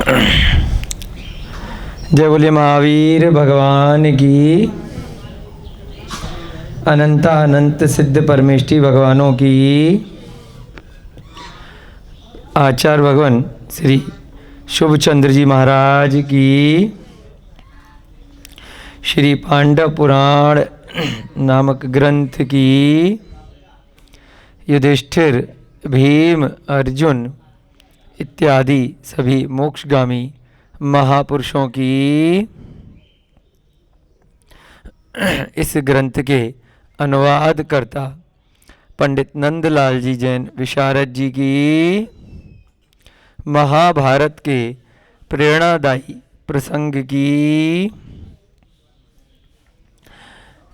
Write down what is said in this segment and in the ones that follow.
जय बोलिए महावीर भगवान की, अनंत अनंत सिद्ध परमेष्टि भगवानों की, आचार्य भगवान श्री शुभचंद्र जी महाराज की, श्री पांडव पुराण नामक ग्रंथ की, युधिष्ठिर भीम अर्जुन इत्यादि सभी मोक्षगामी महापुरुषों की इस ग्रंथ के अनुवाद करता पंडित नंदलाल जी जैन विशारद जी की महाभारत के प्रेरणादायी प्रसंग की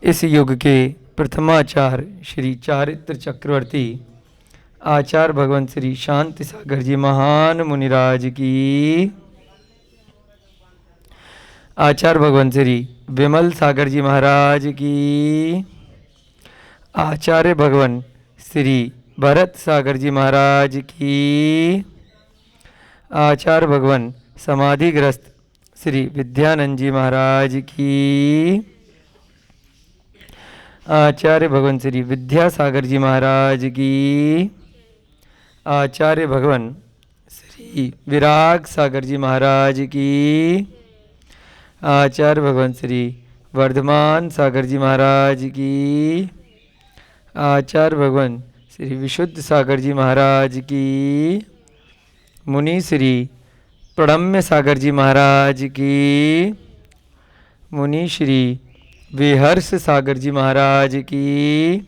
इस युग के प्रथमाचार्य श्री चारित्र चक्रवर्ती आचार्य भगवान श्री शांति सागर जी महान मुनिराज की, आचार्य भगवान श्री विमल सागर जी महाराज की, आचार्य भगवान श्री भरत सागर जी महाराज की, आचार्य भगवान समाधिग्रस्त श्री विद्यानंद जी महाराज की, आचार्य भगवान श्री विद्यासागर जी महाराज की, आचार्य भगवान श्री विराग सागर जी महाराज की, आचार्य भगवान श्री वर्धमान सागर जी महाराज की, आचार्य भगवान श्री विशुद्ध सागर जी महाराज की, मुनि श्री प्रणम्य सागर जी महाराज की, मुनि श्री विहर्ष सागर जी महाराज की,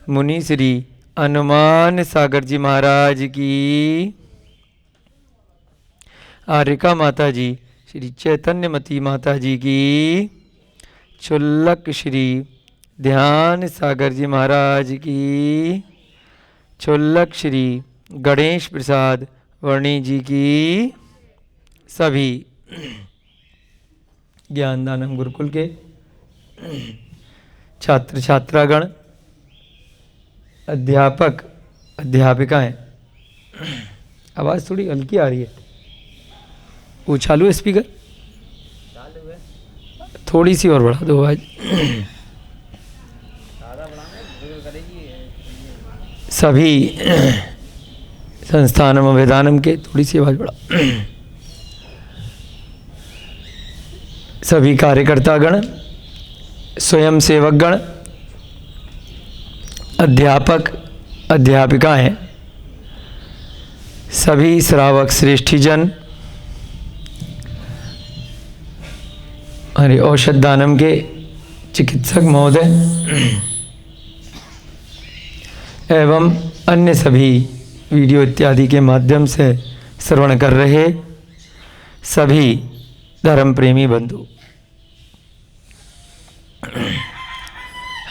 मुनि श्री अनुमान सागर जी महाराज की, आर्यका माता जी श्री चैतन्यमती माता जी की, चुल्लक श्री ध्यान सागर जी महाराज की, चुल्लक श्री गणेश प्रसाद वर्णी जी की, सभी ज्ञानदानम गुरुकुल के छात्र छात्रागण, अध्यापक अध्यापिकाएं। आवाज़ थोड़ी हल्की आ रही है, वो चालू है स्पीकर? चालू है, थोड़ी सी और बढ़ा दो आवाज़। सभी संस्थानम वेदानम के थोड़ी सी आवाज़ बढ़ा। सभी कार्यकर्तागण, स्वयं सेवकगण, अध्यापक अध्यापिकाएं, सभी श्रावक श्रेष्ठीजन, हरे औषध दानम के चिकित्सक महोदय एवं अन्य सभी वीडियो इत्यादि के माध्यम से श्रवण कर रहे सभी धर्म प्रेमी बंधु,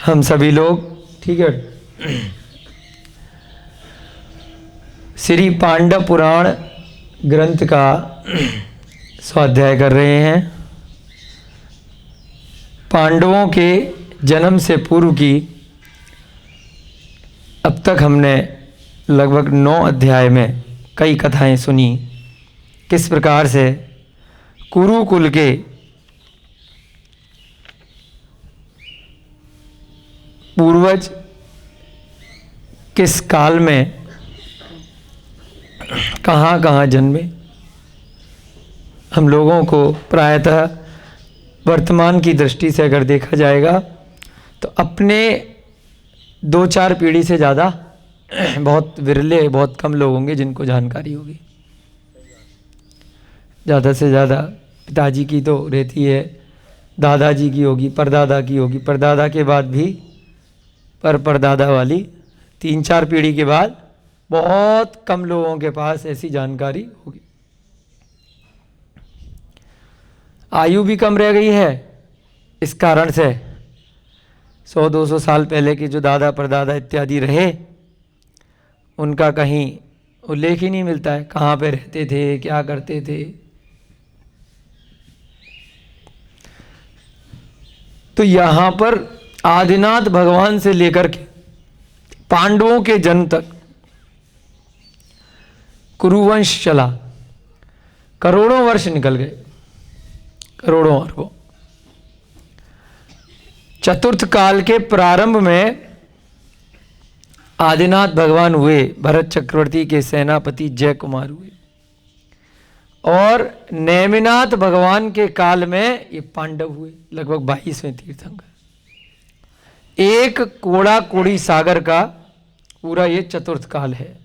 हम सभी लोग ठीक है श्री पांडव पुराण ग्रंथ का स्वाध्याय कर रहे हैं। पांडवों के जन्म से पूर्व की अब तक हमने लगभग 9 अध्याय में कई कथाएं सुनी, किस प्रकार से कुरुकुल के पूर्वज किस काल में कहाँ कहाँ जन्मे। हम लोगों को प्रायतः वर्तमान की दृष्टि से अगर देखा जाएगा तो अपने 2-4 पीढ़ी से ज़्यादा बहुत विरले, बहुत कम लोग होंगे जिनको जानकारी होगी। ज़्यादा से ज़्यादा पिताजी की तो रहती है, दादाजी की होगी, परदादा की होगी, परदादा के बाद भी परदादा वाली 3-4 पीढ़ी के बाद बहुत कम लोगों के पास ऐसी जानकारी होगी। आयु भी कम रह गई है इस कारण से। 100-200 साल पहले के जो दादा परदादा इत्यादि रहे, उनका कहीं उल्लेख ही नहीं मिलता है, कहाँ पे रहते थे, क्या करते थे। तो यहाँ पर आदिनाथ भगवान से लेकर के पांडवों के जन्म तक कुरुवंश चला, करोड़ों वर्ष निकल गए, करोड़ों अरबों। चतुर्थ काल के प्रारंभ में आदिनाथ भगवान हुए, भरत चक्रवर्ती के सेनापति जय कुमार हुए, और नेमिनाथ भगवान के काल में ये पांडव हुए, लगभग 22वें तीर्थंकर। एक कोड़ा कोड़ी सागर का पूरा ये चतुर्थ काल है।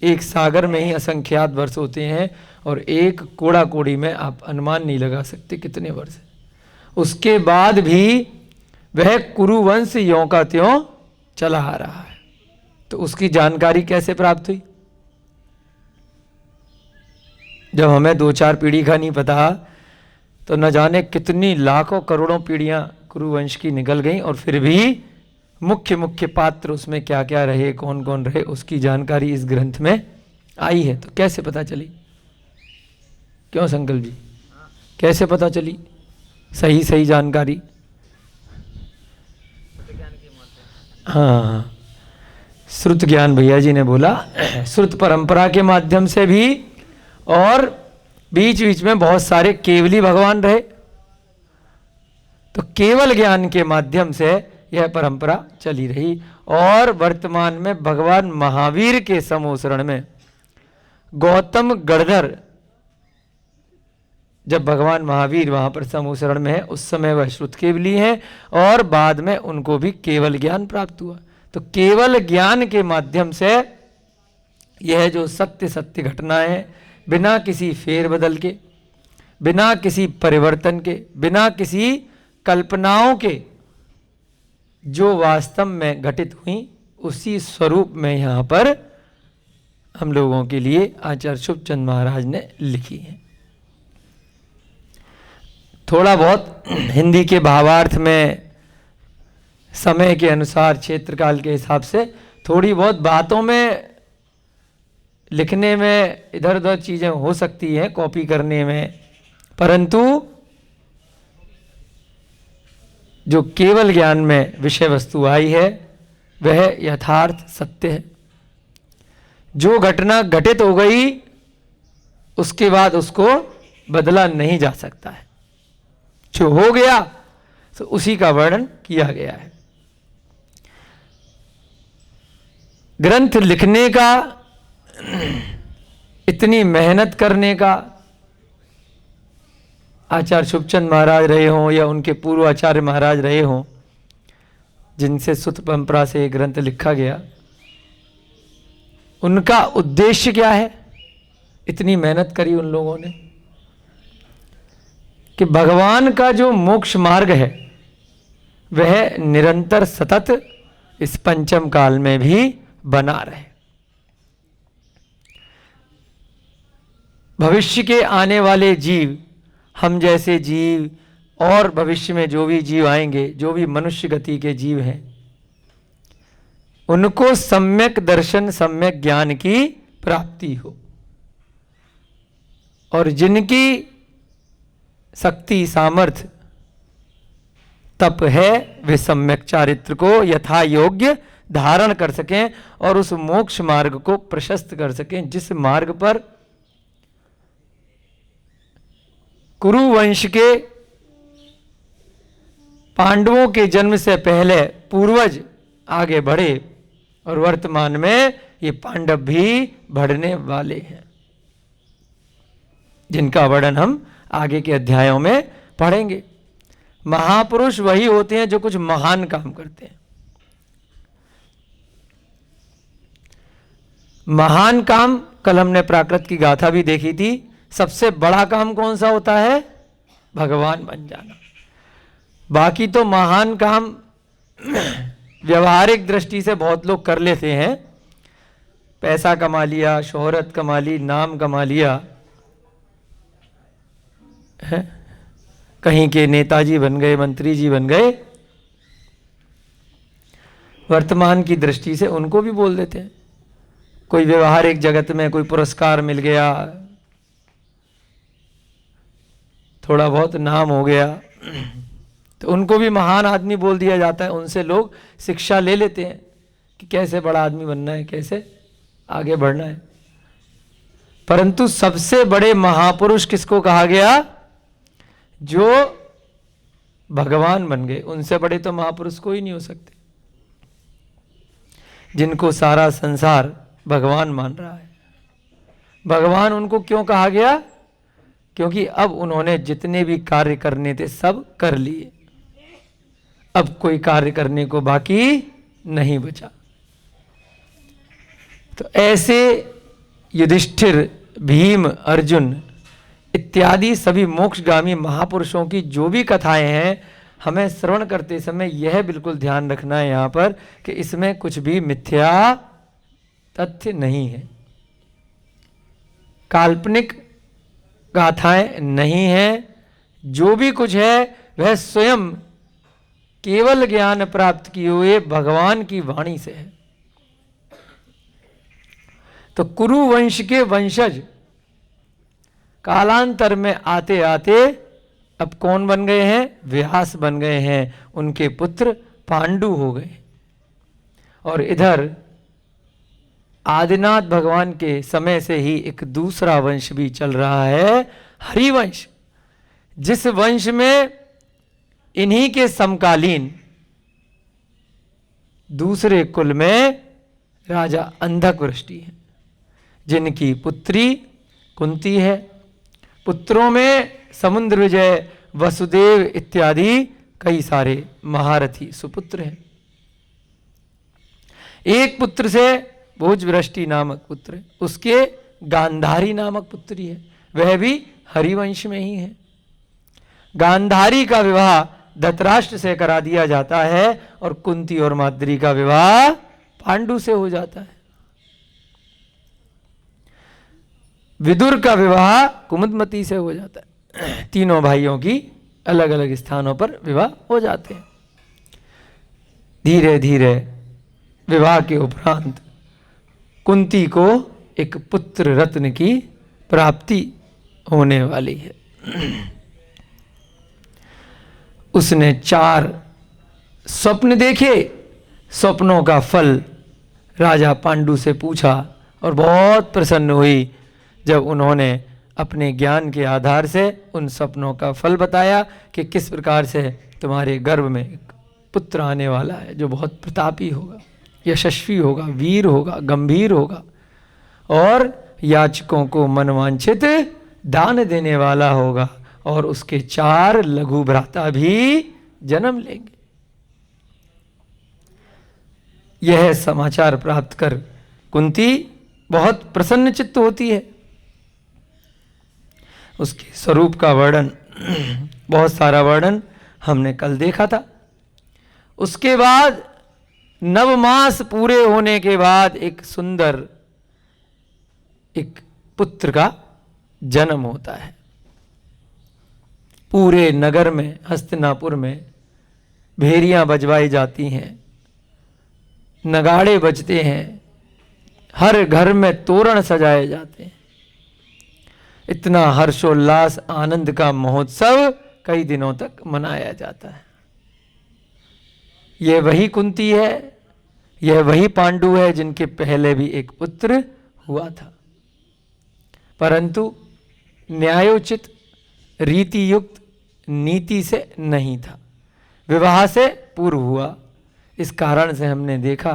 एक सागर में ही असंख्यात वर्ष होते हैं, और एक कोड़ा कोड़ी में आप अनुमान नहीं लगा सकते कितने वर्ष। उसके बाद भी वह कुरुवंश यों का त्यों चला आ रहा है। तो उसकी जानकारी कैसे प्राप्त हुई? जब हमें 2-4 पीढ़ी का नहीं पता, तो न जाने कितनी लाखों करोड़ों पीढ़ियां कुरुवंश की निकल गई, और फिर भी मुख्य मुख्य पात्र उसमें क्या क्या रहे, कौन कौन रहे, उसकी जानकारी इस ग्रंथ में आई है। तो कैसे पता चली? क्यों संकल्प जी, कैसे पता चली सही सही जानकारी? हाँ, श्रुत ज्ञान भैया जी ने बोला, श्रुत परंपरा के माध्यम से भी, और बीच बीच में बहुत सारे केवली भगवान रहे, तो केवल ज्ञान के माध्यम से यह परंपरा चली रही। और वर्तमान में भगवान महावीर के समोसरण में गौतम गणधर, जब भगवान महावीर वहां पर समोसरण में है, उस समय वह श्रुत केवली हैं, और बाद में उनको भी केवल ज्ञान प्राप्त हुआ। तो केवल ज्ञान के माध्यम से यह जो सत्य सत्य घटनाएं हैं, बिना किसी फेरबदल के, बिना किसी परिवर्तन के, बिना किसी कल्पनाओं के, जो वास्तव में घटित हुई, उसी स्वरूप में यहाँ पर हम लोगों के लिए आचार्य शुभचंद महाराज ने लिखी है। थोड़ा बहुत हिंदी के भावार्थ में समय के अनुसार, क्षेत्र काल के हिसाब से थोड़ी बहुत बातों में, लिखने में इधर उधर चीज़ें हो सकती हैं, कॉपी करने में, परंतु जो केवल ज्ञान में विषय वस्तु आई है वह यथार्थ सत्य है। जो घटना घटित हो गई, उसके बाद उसको बदला नहीं जा सकता है। जो हो गया तो उसी का वर्णन किया गया है। ग्रंथ लिखने का, इतनी मेहनत करने का, आचार्य शुभचंद महाराज रहे हों या उनके पूर्व आचार्य महाराज रहे हों, जिनसे सुत परंपरा से ये ग्रंथ लिखा गया, उनका उद्देश्य क्या है? इतनी मेहनत करी उन लोगों ने कि भगवान का जो मोक्ष मार्ग है वह निरंतर सतत इस पंचम काल में भी बना रहे। भविष्य के आने वाले जीव, हम जैसे जीव, और भविष्य में जो भी जीव आएंगे, जो भी मनुष्य गति के जीव हैं, उनको सम्यक दर्शन, सम्यक ज्ञान की प्राप्ति हो, और जिनकी शक्ति सामर्थ्य तप है, वे सम्यक चारित्र को यथा योग्य धारण कर सकें और उस मोक्ष मार्ग को प्रशस्त कर सकें, जिस मार्ग पर कुरुवंश के पांडवों के जन्म से पहले पूर्वज आगे बढ़े, और वर्तमान में ये पांडव भी बढ़ने वाले हैं, जिनका वर्णन हम आगे के अध्यायों में पढ़ेंगे। महापुरुष वही होते हैं जो कुछ महान काम करते हैं। महान काम, कल हमने प्राकृत की गाथा भी देखी थी, सबसे बड़ा काम कौन सा होता है? भगवान बन जाना। बाकी तो महान काम व्यवहारिक दृष्टि से बहुत लोग कर लेते हैं, पैसा कमा लिया, शोहरत कमा ली, नाम कमा लिया है, कहीं के नेताजी बन गए, मंत्री जी बन गए, वर्तमान की दृष्टि से उनको भी बोल देते हैं। कोई व्यवहारिक जगत में कोई पुरस्कार मिल गया, थोड़ा बहुत नाम हो गया, तो उनको भी महान आदमी बोल दिया जाता है। उनसे लोग शिक्षा ले लेते हैं कि कैसे बड़ा आदमी बनना है, कैसे आगे बढ़ना है। परंतु सबसे बड़े महापुरुष किसको कहा गया? जो भगवान बन गए। उनसे बड़े तो महापुरुष कोई नहीं हो सकते, जिनको सारा संसार भगवान मान रहा है। भगवान उनको क्यों कहा गया? क्योंकि अब उन्होंने जितने भी कार्य करने थे सब कर लिए, अब कोई कार्य करने को बाकी नहीं बचा। तो ऐसे युधिष्ठिर, भीम, अर्जुन इत्यादि सभी मोक्षगामी महापुरुषों की जो भी कथाएं हैं, हमें श्रवण करते समय यह बिल्कुल ध्यान रखना है यहाँ पर कि इसमें कुछ भी मिथ्या तथ्य नहीं है, काल्पनिक गाथाएं नहीं है। जो भी कुछ है वह स्वयं केवल ज्ञान प्राप्त किए हुए भगवान की वाणी से है। तो कुरु वंश के वंशज कालांतर में आते आते अब कौन बन गए हैं? व्यास बन गए हैं। उनके पुत्र पांडु हो गए। और इधर आदिनाथ भगवान के समय से ही एक दूसरा वंश भी चल रहा है, हरिवंश, जिस वंश में इन्हीं के समकालीन दूसरे कुल में राजा अंधक वृष्टि है, जिनकी पुत्री कुंती है। पुत्रों में समुद्र विजय, वसुदेव इत्यादि कई सारे महारथी सुपुत्र हैं। एक पुत्र से भोजवृष्टि नामक पुत्र है, उसके गांधारी नामक पुत्री है, वह भी हरिवंश में ही है। गांधारी का विवाह धृतराष्ट्र से करा दिया जाता है और कुंती और माद्री का विवाह पांडु से हो जाता है। विदुर का विवाह कुमुदमती से हो जाता है। तीनों भाइयों की अलग अलग स्थानों पर विवाह हो जाते हैं। धीरे धीरे विवाह के उपरांत कुंती को एक पुत्र रत्न की प्राप्ति होने वाली है। उसने 4 स्वप्न देखे। स्वप्नों का फल राजा पांडु से पूछा और बहुत प्रसन्न हुई जब उन्होंने अपने ज्ञान के आधार से उन स्वप्नों का फल बताया कि किस प्रकार से तुम्हारे गर्भ में एक पुत्र आने वाला है जो बहुत प्रतापी होगा, यशस्वी होगा, वीर होगा, गंभीर होगा और याचकों को मनवांछित दान देने वाला होगा और उसके 4 लघु भ्राता भी जन्म लेंगे। यह समाचार प्राप्त कर कुंती बहुत प्रसन्न चित्त होती है। उसके स्वरूप का वर्णन, बहुत सारा वर्णन हमने कल देखा था। उसके बाद 9 मास पूरे होने के बाद एक सुंदर एक पुत्र का जन्म होता है। पूरे नगर में, हस्तिनापुर में भेरियां बजवाई जाती हैं, नगाड़े बजते हैं, हर घर में तोरण सजाए जाते हैं। इतना हर्षोल्लास, आनंद का महोत्सव कई दिनों तक मनाया जाता है। यह वही कुंती है, यह वही पांडु है जिनके पहले भी एक पुत्र हुआ था, परंतु न्यायोचित, रीति युक्त नीति से नहीं था, विवाह से पूर्व हुआ। इस कारण से हमने देखा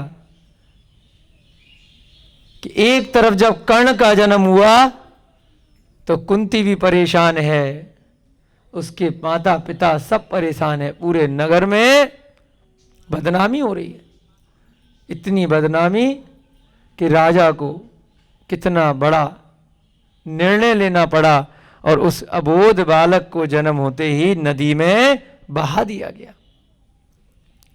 कि एक तरफ जब कर्ण का जन्म हुआ तो कुंती भी परेशान है, उसके माता पिता सब परेशान है, पूरे नगर में बदनामी हो रही है। इतनी बदनामी कि राजा को कितना बड़ा निर्णय लेना पड़ा और उस अबोध बालक को जन्म होते ही नदी में बहा दिया गया।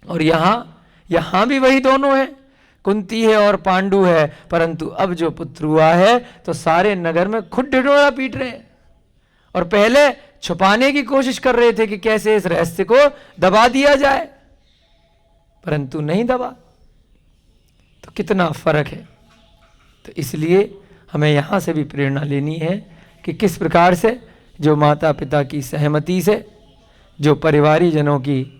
और यहां भी वही दोनों हैं, कुंती है और पांडु है, परंतु अब जो पुत्र हुआ है तो सारे नगर में खुद ढिढोरा पीट रहे हैं और पहले छुपाने की कोशिश कर रहे थे कि कैसे इस रहस्य को दबा दिया जाए, परंतु नहीं दबा। तो कितना फर्क है। तो इसलिए हमें यहां से भी प्रेरणा लेनी है कि किस प्रकार से जो माता पिता की सहमति से, जो परिवारी जनों की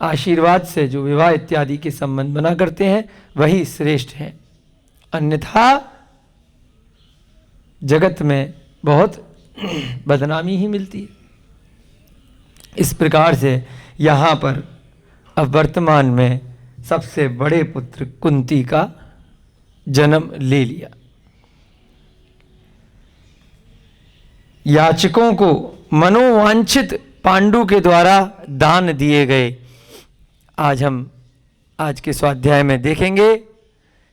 आशीर्वाद से जो विवाह इत्यादि के संबंध बना करते हैं वही श्रेष्ठ हैं। अन्यथा जगत में बहुत बदनामी ही मिलती है। इस प्रकार से यहाँ पर अब वर्तमान में सबसे बड़े पुत्र कुंती का जन्म ले लिया। याचकों को मनोवांछित पांडु के द्वारा दान दिए गए। आज हम आज के स्वाध्याय में देखेंगे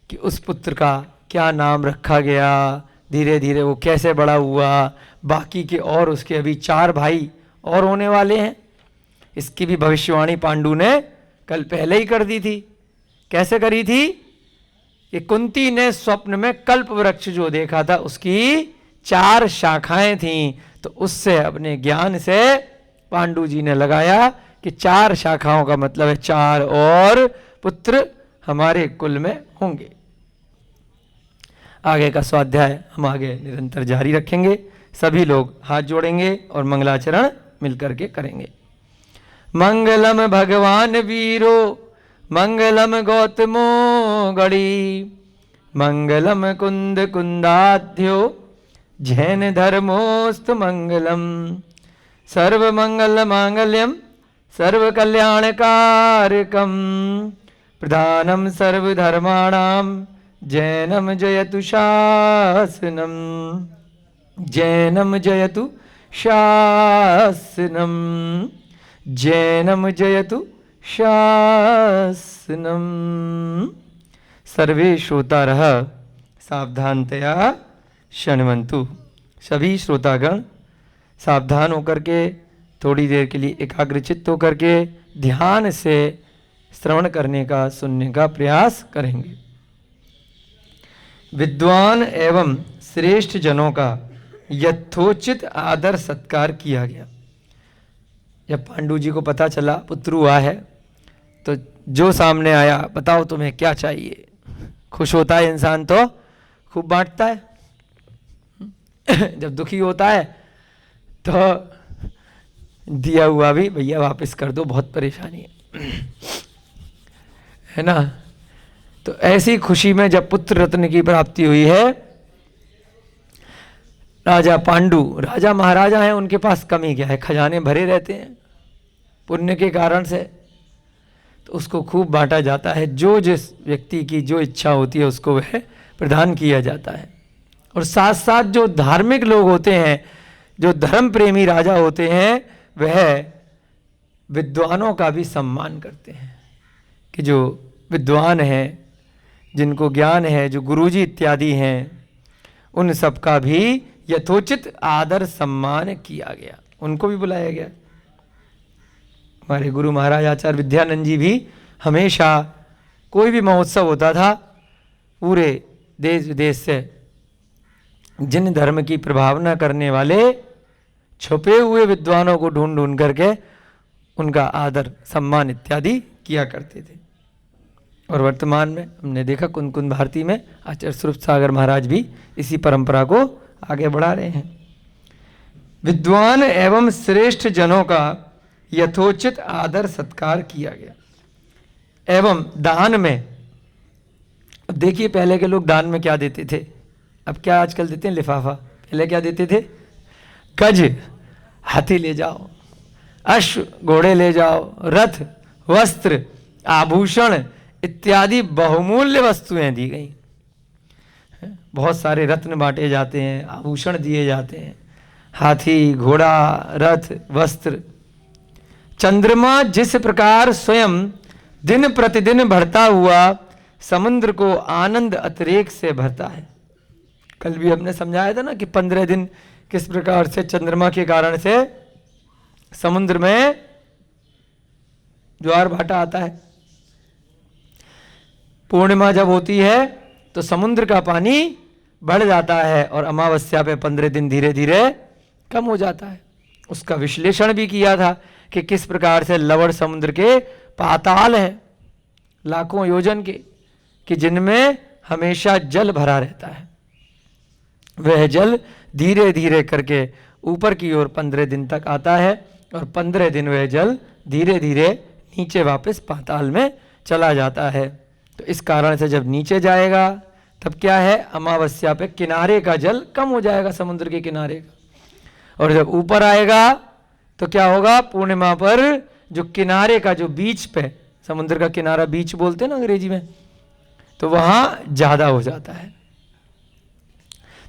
कि उस पुत्र का क्या नाम रखा गया, धीरे धीरे वो कैसे बड़ा हुआ, बाकी के और उसके अभी 4 भाई और होने वाले हैं। इसकी भी भविष्यवाणी पांडु ने कल पहले ही कर दी थी। कैसे करी थी कि कुंती ने स्वप्न में कल्प वृक्ष जो देखा था उसकी 4 शाखाएं थीं, तो उससे अपने ज्ञान से पांडु जी ने लगाया कि 4 शाखाओं का मतलब है 4 और पुत्र हमारे कुल में होंगे। आगे का स्वाध्याय हम आगे निरंतर जारी रखेंगे। सभी लोग हाथ जोड़ेंगे और मंगलाचरण मिलकर के करेंगे। मंगलम भगवान वीरो मंगलम गौतमो गणी मंगलम कुंद कुंदाध्यो जैन धर्मोस्तु मंगलम सर्वमंगल मांगल्यम सर्व कल्याणकारकम प्रधानम सर्वधर्माणाम जैनम जयतु शासनम जैनम जयतु शासनम जैनम जयतु शासनम। सर्वे श्रोतारः सावधानतया शृण्वन्तु। सभी श्रोतागण सावधान होकर के थोड़ी देर के लिए एकाग्रचित्त होकर के ध्यान से श्रवण करने का, सुनने का प्रयास करेंगे। विद्वान एवं श्रेष्ठ जनों का यथोचित आदर सत्कार किया गया। जब पांडु जी को पता चला पुत्र हुआ है तो जो सामने आया, बताओ तुम्हें क्या चाहिए। खुश होता है इंसान तो खूब बांटता है, जब दुखी होता है तो दिया हुआ भी भैया वापस कर दो, बहुत परेशानी है ना। तो ऐसी खुशी में जब पुत्र रत्न की प्राप्ति हुई है, राजा पांडु राजा महाराजा हैं, उनके पास कमी क्या है, खजाने भरे रहते हैं पुण्य के कारण से, तो उसको खूब बांटा जाता है। जो जिस व्यक्ति की जो इच्छा होती है उसको वह प्रदान किया जाता है। और साथ साथ जो धार्मिक लोग होते हैं, जो धर्म प्रेमी राजा होते हैं, वह विद्वानों का भी सम्मान करते हैं कि जो विद्वान हैं, जिनको ज्ञान है, जो गुरुजी इत्यादि हैं, उन सब का भी यथोचित आदर सम्मान किया गया, उनको भी बुलाया गया। हमारे गुरु महाराज आचार्य विद्यानंद जी भी हमेशा कोई भी महोत्सव होता था, पूरे देश विदेश से जिन धर्म की प्रभावना करने वाले छुपे हुए विद्वानों को ढूंढ ढूंढ करके उनका आदर सम्मान इत्यादि किया करते थे। और वर्तमान में हमने देखा कुंद कुंद भारती में आचार्य स्वरूप सागर महाराज भी इसी परंपरा को आगे बढ़ा रहे हैं। विद्वान एवं श्रेष्ठ जनों का यथोचित आदर सत्कार किया गया। एवं दान में, अब देखिए पहले के लोग दान में क्या देते थे, अब क्या आजकल देते हैं लिफाफा। पहले क्या देते थे, गज हाथी ले जाओ, अश्व घोड़े ले जाओ, रथ वस्त्र आभूषण इत्यादि बहुमूल्य वस्तुएं दी गई। बहुत सारे रत्न बांटे जाते हैं, आभूषण दिए जाते हैं, हाथी घोड़ा रथ वस्त्र। चंद्रमा जिस प्रकार स्वयं दिन प्रतिदिन बढ़ता हुआ समुद्र को आनंद अतिरेक से भरता है। कल भी हमने समझाया था ना कि 15 दिन किस प्रकार से चंद्रमा के कारण से समुद्र में ज्वार भाटा आता है। पूर्णिमा जब होती है तो समुद्र का पानी बढ़ जाता है और अमावस्या पे 15 दिन धीरे धीरे कम हो जाता है। उसका विश्लेषण भी किया था कि किस प्रकार से लवण समुद्र के पाताल हैं लाखों योजन के, कि जिनमें हमेशा जल भरा रहता है। वह जल धीरे धीरे करके ऊपर की ओर 15 दिन तक आता है और 15 दिन वह जल धीरे धीरे नीचे वापस पाताल में चला जाता है। तो इस कारण से जब नीचे जाएगा तब क्या है, अमावस्या पे किनारे का जल कम हो जाएगा, समुद्र के किनारे का। और जब ऊपर आएगा तो क्या होगा, पूर्णिमा पर जो किनारे का जो बीच पे, समुद्र का किनारा बीच बोलते हैं ना अंग्रेजी में, तो वहां ज्यादा हो जाता है।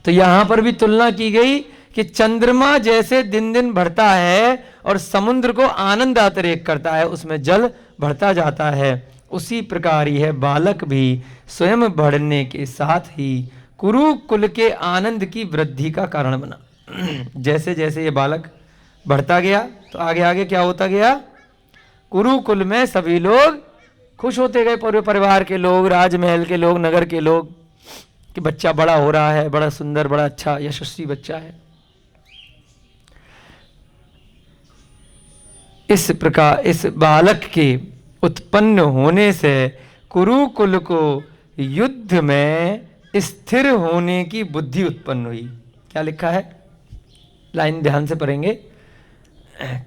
तो यहां पर भी तुलना की गई कि चंद्रमा जैसे दिन दिन बढ़ता है और समुद्र को आनंद अतिरेक करता है, उसमें जल बढ़ता जाता है, उसी प्रकार ही है बालक भी स्वयं बढ़ने के साथ ही कुरुकुल के आनंद की वृद्धि का कारण बना। जैसे जैसे ये बालक बढ़ता गया तो आगे आगे क्या होता गया, कुरुकुल में सभी लोग खुश होते गए, पूरे परिवार के लोग, राजमहल के लोग, नगर के लोग, कि बच्चा बड़ा हो रहा है, बड़ा सुंदर, बड़ा अच्छा यशस्वी बच्चा है। इस प्रकार इस बालक के उत्पन्न होने से कुरुकुल को युद्ध में स्थिर होने की बुद्धि उत्पन्न हुई। क्या लिखा है, लाइन ध्यान से पढ़ेंगे।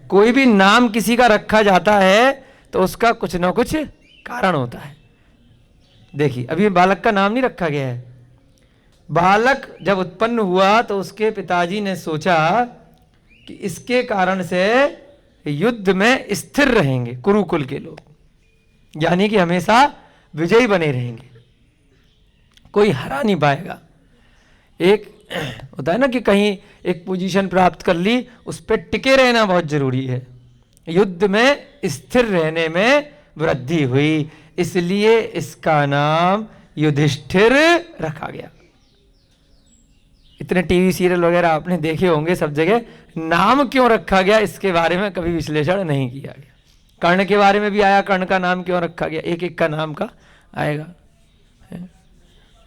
कोई भी नाम किसी का रखा जाता है तो उसका कुछ ना कुछ कारण होता है। देखिए अभी बालक का नाम नहीं रखा गया है, बालक जब उत्पन्न हुआ तो उसके पिताजी ने सोचा कि इसके कारण से युद्ध में स्थिर रहेंगे कुरुकुल के लोग, यानी कि हमेशा विजयी बने रहेंगे, कोई हरा नहीं पाएगा। एक होता है ना कि कहीं एक पोजीशन प्राप्त कर ली, उस पर टिके रहना बहुत जरूरी है। युद्ध में स्थिर रहने में वृद्धि हुई, इसलिए इसका नाम युधिष्ठिर रखा गया। इतने टीवी सीरियल वगैरह आपने देखे होंगे सब जगह, नाम क्यों रखा गया इसके बारे में कभी विश्लेषण नहीं किया गया। कर्ण के बारे में भी आया, कर्ण का नाम क्यों रखा गया, एक एक का नाम का आएगा।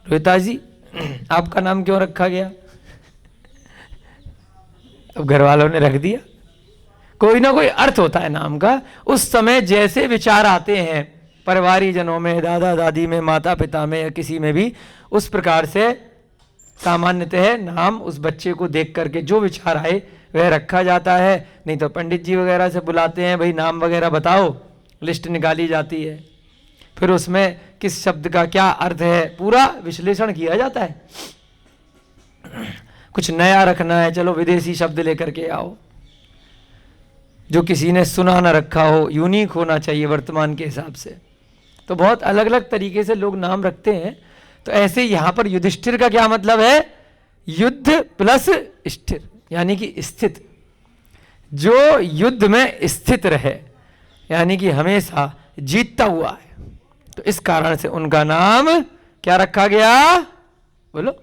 रोहिता जी आपका नाम क्यों रखा गया, अब घर वालों ने रख दिया। कोई ना कोई अर्थ होता है नाम का। उस समय जैसे विचार आते हैं परिवारी जनों में, दादा दादी में, माता पिता में या किसी में भी, उस प्रकार से सामान्यतः नाम उस बच्चे को देख करके जो विचार आए वह रखा जाता है। नहीं तो पंडित जी वगैरह से बुलाते हैं, भाई नाम वगैरह बताओ, लिस्ट निकाली जाती है, फिर उसमें किस शब्द का क्या अर्थ है पूरा विश्लेषण किया जाता है। कुछ नया रखना है, चलो विदेशी शब्द लेकर के आओ, जो किसी ने सुना ना रखा हो, यूनिक होना चाहिए वर्तमान के हिसाब से। तो बहुत अलग अलग तरीके से लोग नाम रखते हैं। तो ऐसे यहां पर युधिष्ठिर का क्या मतलब है, युद्ध प्लस स्थिर, यानी कि स्थित, जो युद्ध में स्थित रहे, यानी कि हमेशा जीतता हुआ है। तो इस कारण से उनका नाम क्या रखा गया, बोलो,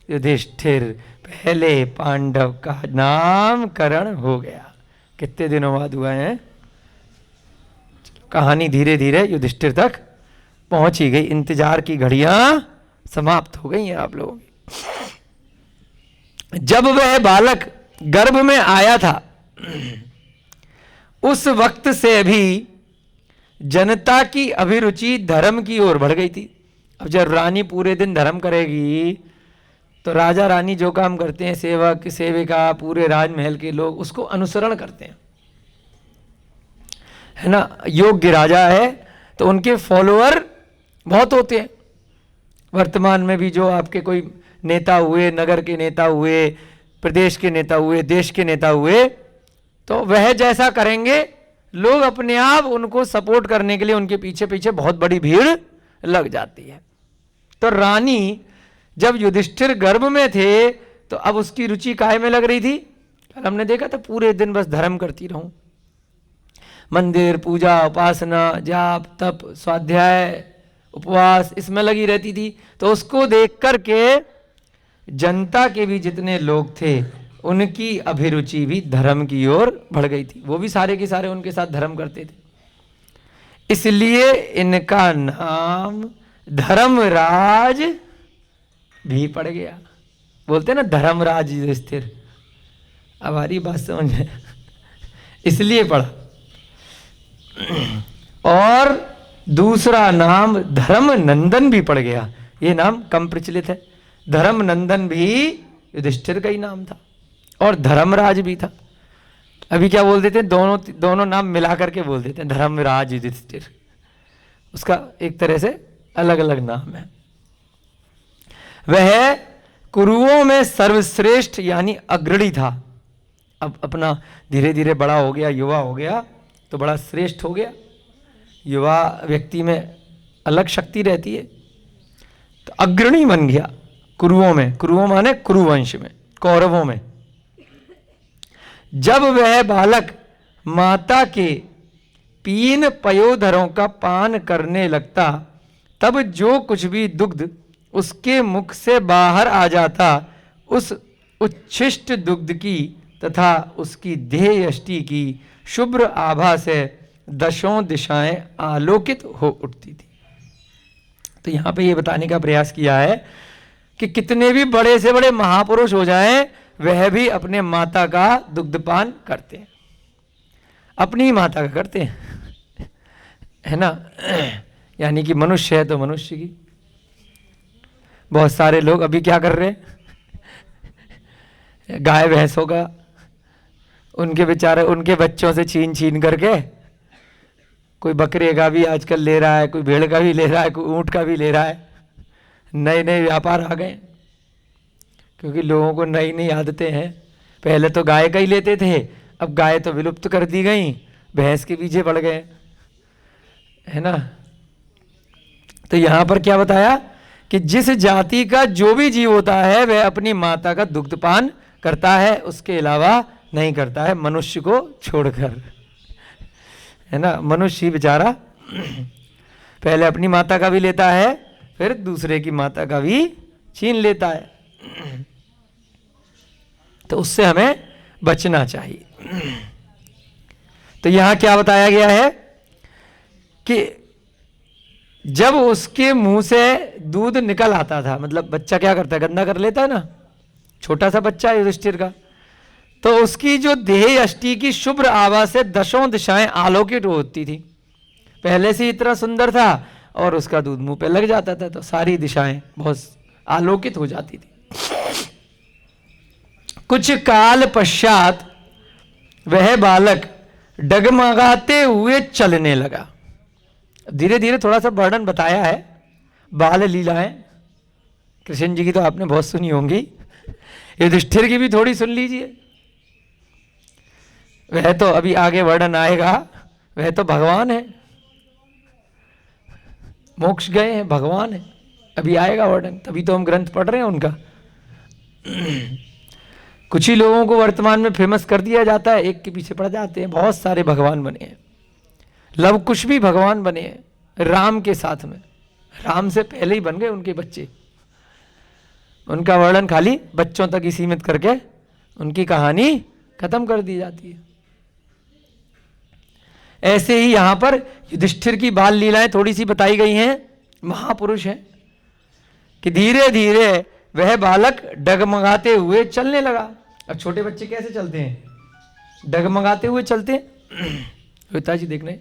युधिष्ठिर। पहले पांडव का नामकरण हो गया। कितने दिनों बाद हुआ है, कहानी धीरे धीरे युधिष्ठिर तक पहुंच ही गई। इंतजार की घड़ियां समाप्त हो गई हैं आप लोगों की। जब वह बालक गर्भ में आया था उस वक्त से भी जनता की अभिरुचि धर्म की ओर बढ़ गई थी। अब जब रानी पूरे दिन धर्म करेगी तो राजा रानी जो काम करते हैं, सेवक सेविका पूरे राजमहल के लोग उसको अनुसरण करते हैं, है ना। योग्य राजा है तो उनके फॉलोअर बहुत होते हैं। वर्तमान में भी जो आपके कोई नेता हुए, नगर के नेता हुए, प्रदेश के नेता हुए, देश के नेता हुए, तो वह जैसा करेंगे लोग अपने आप उनको सपोर्ट करने के लिए उनके पीछे पीछे बहुत बड़ी भीड़ लग जाती है। तो रानी जब युधिष्ठिर गर्भ में थे तो अब उसकी रुचि काहे में लग रही थी, कल हमने देखा था, पूरे दिन बस धर्म करती रहूं, मंदिर पूजा उपासना जाप तप स्वाध्याय उपवास इसमें लगी रहती थी। तो उसको देख करके जनता के भी जितने लोग थे उनकी अभिरुचि भी धर्म की ओर बढ़ गई थी, वो भी सारे के सारे उनके साथ धर्म करते थे। इसलिए इनका नाम धर्मराज भी पड़ गया। बोलते ना धर्मराज युधिष्ठिर, अब हमारी बात समझ में, इसलिए पढ़ा। और दूसरा नाम धर्मनंदन भी पड़ गया। ये नाम कम प्रचलित है। धर्मनंदन भी युधिष्ठिर का ही नाम था और धर्मराज भी था। अभी क्या बोल देते हैं, दोनों नाम मिला करके बोल देते हैं धर्मराज युधिष्ठिर, उसका एक तरह से अलग अलग नाम है। वह कुरुओं में सर्वश्रेष्ठ यानी अग्रणी था। अब अपना धीरे धीरे बड़ा हो गया, युवा हो गया, तो बड़ा श्रेष्ठ हो गया। युवा व्यक्ति में अलग शक्ति रहती है, तो अग्रणी बन गया कुरुओं में। कुरुओं माने कुरुवंश में, कौरवों में। जब वह बालक माता के पीन पयोधरों का पान करने लगता, तब जो कुछ भी दुग्ध उसके मुख से बाहर आ जाता, उस उच्छिष्ट दुग्ध की तथा उसकी देह यष्टि की शुभ्र आभा से दशों दिशाएं आलोकित हो उठती थी। तो यहां पे ये बताने का प्रयास किया है कि कितने भी बड़े से बड़े महापुरुष हो जाएं, वह भी अपने माता का दुग्धपान करते हैं, अपनी माता का करते हैं, है ना। यानी कि मनुष्य है तो मनुष्य की। बहुत सारे लोग अभी क्या कर रहे हैं, गाय भैंसों का, उनके बेचारे उनके बच्चों से छीन छीन करके, कोई बकरे का भी आजकल ले रहा है, कोई भेड़ का भी ले रहा है, कोई ऊंट का भी ले रहा है। नए नए व्यापार आ गए, क्योंकि लोगों को नई नई आदतें हैं। पहले तो गाय का ही लेते थे, अब गाय तो विलुप्त कर दी गई, भैंस के पीछे पड़ गए, है ना। तो यहां पर क्या बताया कि जिस जाति का जो भी जीव होता है वह अपनी माता का दुग्धपान करता है, उसके अलावा नहीं करता है, मनुष्य को छोड़कर, है ना। मनुष्य ही बेचारा पहले अपनी माता का भी लेता है, फिर दूसरे की माता का भी छीन लेता है। तो उससे हमें बचना चाहिए। तो यहां क्या बताया गया है कि जब उसके मुंह से दूध निकल आता था, मतलब बच्चा क्या करता है, गंदा कर लेता है ना, छोटा सा बच्चा है युधिष्ठिर का, तो उसकी जो देह यष्टि की शुभ्र आभा से दशों दिशाएं आलोकित होती थी। पहले से इतना सुंदर था और उसका दूध मुंह पे लग जाता था, तो सारी दिशाएं बहुत आलोकित हो जाती थी। कुछ काल पश्चात वह बालक डगमगाते हुए चलने लगा। धीरे धीरे थोड़ा सा वर्णन बताया है, बाल लीलाएं कृष्ण जी की तो आपने बहुत सुनी होंगी, युधिष्ठिर की भी थोड़ी सुन लीजिए। वह तो अभी आगे वर्णन आएगा, वह तो भगवान है, मोक्ष गए हैं, भगवान है, अभी आएगा वर्णन, तभी तो हम ग्रंथ पढ़ रहे हैं उनका। कुछ ही लोगों को वर्तमान में फेमस कर दिया जाता है, एक के पीछे पड़ जाते हैं। बहुत सारे भगवान बने हैं, लव कुश भी भगवान बने हैं राम के साथ में, राम से पहले ही बन गए उनके बच्चे। उनका वर्णन खाली बच्चों तक ही सीमित करके उनकी कहानी खत्म कर दी जाती है। ऐसे ही यहां पर युधिष्ठिर की बाल लीलाएं थोड़ी सी बताई गई हैं। महापुरुष हैं कि धीरे धीरे वह बालक डगमगाते हुए चलने लगा। अब छोटे बच्चे कैसे चलते हैं, डगमगाते हुए चलते हैं, पिताजी देखने।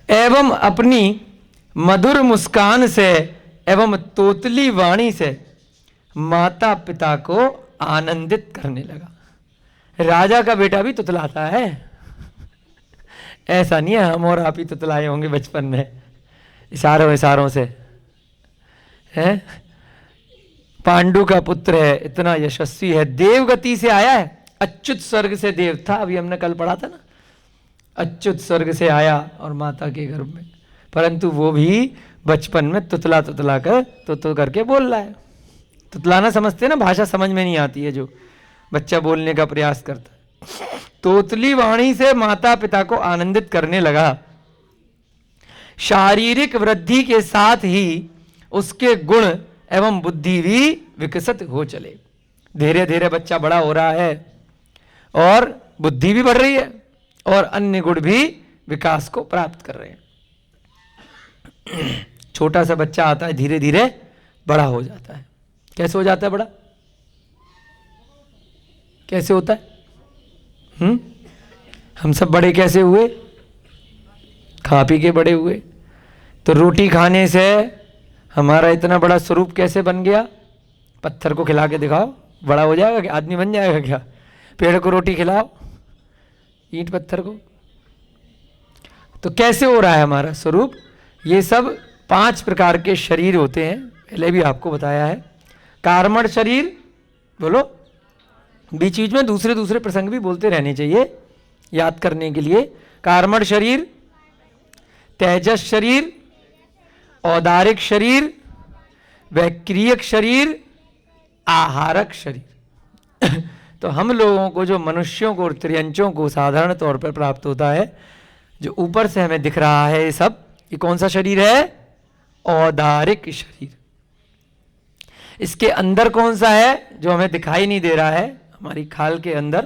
एवं अपनी मधुर मुस्कान से एवं तोतली वाणी से माता पिता को आनंदित करने लगा। राजा का बेटा भी तुतलाता है, ऐसा नहीं है हम और आप ही तुतलाए होंगे बचपन में इशारों इशारों से, है। पांडु का पुत्र है, इतना यशस्वी है, देवगति से आया है, अच्युत स्वर्ग से देव था, अभी हमने कल पढ़ा था ना, अच्युत स्वर्ग से आया और माता के गर्भ में, परंतु वो भी बचपन में तुतला तुतला कर तो करके बोल रहा है। तुतलाना समझते हैं ना, भाषा समझ में नहीं आती है जो बच्चा बोलने का प्रयास करता है। तोतली वाणी से माता पिता को आनंदित करने लगा। शारीरिक वृद्धि के साथ ही उसके गुण एवं बुद्धि भी विकसित हो चले। धीरे धीरे बच्चा बड़ा हो रहा है और बुद्धि भी बढ़ रही है और अन्य गुण भी विकास को प्राप्त कर रहे हैं। छोटा सा बच्चा आता है, धीरे धीरे बड़ा हो जाता है। कैसे हो जाता है बड़ा, कैसे होता है? हम सब बड़े कैसे हुए? खा पी के बड़े हुए। तो रोटी खाने से हमारा इतना बड़ा स्वरूप कैसे बन गया? पत्थर को खिला के दिखाओ, बड़ा हो जाएगा क्या? आदमी बन जाएगा क्या? पेड़ को रोटी खिलाओ, ईंट पत्थर को। तो कैसे हो रहा है हमारा स्वरूप? ये सब 5 प्रकार के शरीर होते हैं, पहले भी आपको बताया है। कार्मण शरीर, बोलो, बीच बीच में दूसरे दूसरे प्रसंग भी बोलते रहने चाहिए याद करने के लिए। कार्मण शरीर, तेजस शरीर, औदारिक शरीर, वैक्रियक शरीर, आहारक शरीर। तो हम लोगों को, जो मनुष्यों को और त्रियंचों को साधारण तौर पर प्राप्त होता है, जो ऊपर से हमें दिख रहा है ये सब, ये कौन सा शरीर है? औदारिक शरीर। इसके अंदर कौन सा है जो हमें दिखाई नहीं दे रहा है? हमारी खाल के अंदर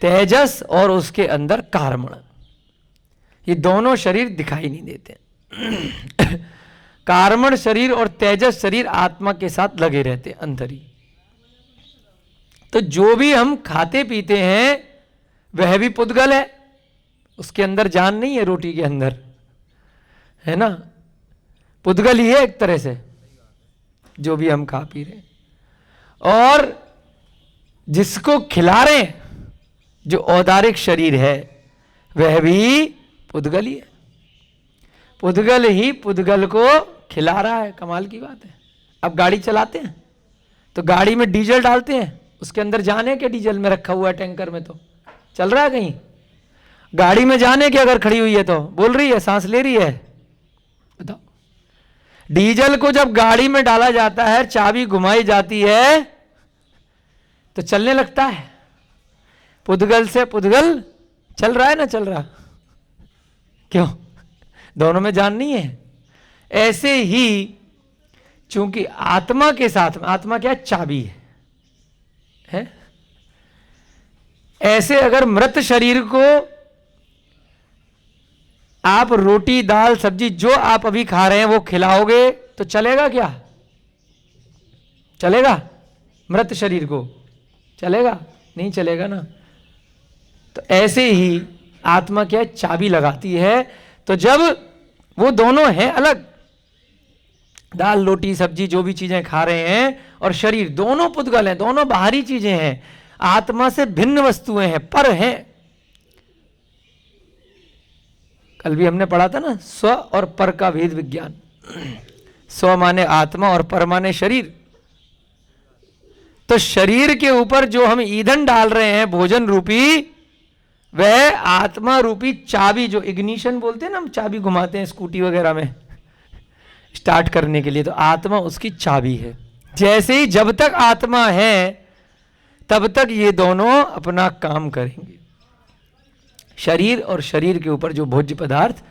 तेजस और उसके अंदर कार्मण। ये दोनों शरीर दिखाई नहीं देते। कार्मण शरीर और तेजस शरीर आत्मा के साथ लगे रहते अंदर ही। तो जो भी हम खाते पीते हैं वह भी पुद्गल है, उसके अंदर जान नहीं है। रोटी के अंदर है ना, पुद्गल ही है एक तरह से जो भी हम खा पी रहे हैं। और जिसको खिला रहे हैं, जो औदारिक शरीर है, वह भी पुद्गल ही है। पुद्गल ही पुद्गल को खिला रहा है। कमाल की बात है। अब गाड़ी चलाते हैं तो गाड़ी में डीजल डालते हैं, उसके अंदर जाने के डीजल में रखा हुआ है टैंकर में, तो चल रहा है कहीं? गाड़ी में जाने के अगर खड़ी हुई है तो बोल रही है, सांस ले रही है? बताओ। डीजल को जब गाड़ी में डाला जाता है, चाबी घुमाई जाती है तो चलने लगता है। पुद्गल से पुद्गल चल रहा है ना, चल रहा? क्यों? दोनों में जान नहीं है। ऐसे ही चूंकि आत्मा के साथ में, आत्मा क्या? चाबी है? ऐसे अगर मृत शरीर को आप रोटी दाल सब्जी जो आप अभी खा रहे हैं वो खिलाओगे तो चलेगा क्या? चलेगा? मृत शरीर को चलेगा? नहीं चलेगा ना। तो ऐसे ही आत्मा क्या? चाबी लगाती है। तो जब वो दोनों हैं अलग, दाल रोटी सब्जी जो भी चीजें खा रहे हैं, और शरीर, दोनों पुद्गल हैं, दोनों बाहरी चीजें हैं, आत्मा से भिन्न वस्तुएं हैं, पर हैं। कल भी हमने पढ़ा था ना, स्व और पर का भेद विज्ञान। स्व माने आत्मा और पर माने शरीर। तो शरीर के ऊपर जो हम ईंधन डाल रहे हैं भोजन रूपी, वह आत्मा रूपी चाबी, जो इग्निशन बोलते हैं ना, हम चाबी घुमाते हैं स्कूटी वगैरह में स्टार्ट करने के लिए, तो आत्मा उसकी चाबी है। जैसे ही जब तक आत्मा है तब तक ये दोनों अपना काम करेंगे। शरीर और शरीर के ऊपर जो भोज्य पदार्थ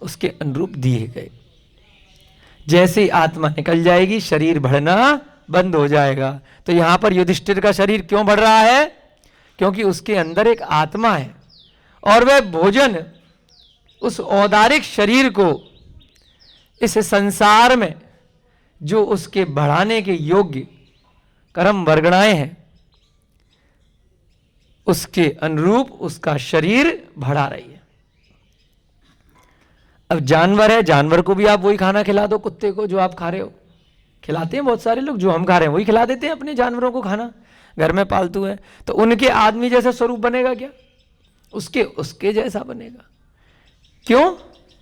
उसके अनुरूप दिए गए। जैसे ही आत्मा निकल जाएगी, शरीर बढ़ना बंद हो जाएगा। तो यहां पर युधिष्ठिर का शरीर क्यों बढ़ रहा है? क्योंकि उसके अंदर एक आत्मा है, और वह भोजन उस औदारिक शरीर को इस संसार में जो उसके बढ़ाने के योग्य कर्म वर्गणाएं हैं, उसके अनुरूप उसका शरीर बढ़ा रही है। अब जानवर है, जानवर को भी आप वही खाना खिला दो, कुत्ते को जो आप खा रहे हो। खिलाते हैं बहुत सारे लोग, जो हम खा रहे हैं वही खिला देते हैं अपने जानवरों को खाना। घर में पालतू है तो उनके आदमी जैसा स्वरूप बनेगा क्या? उसके जैसा बनेगा। क्यों?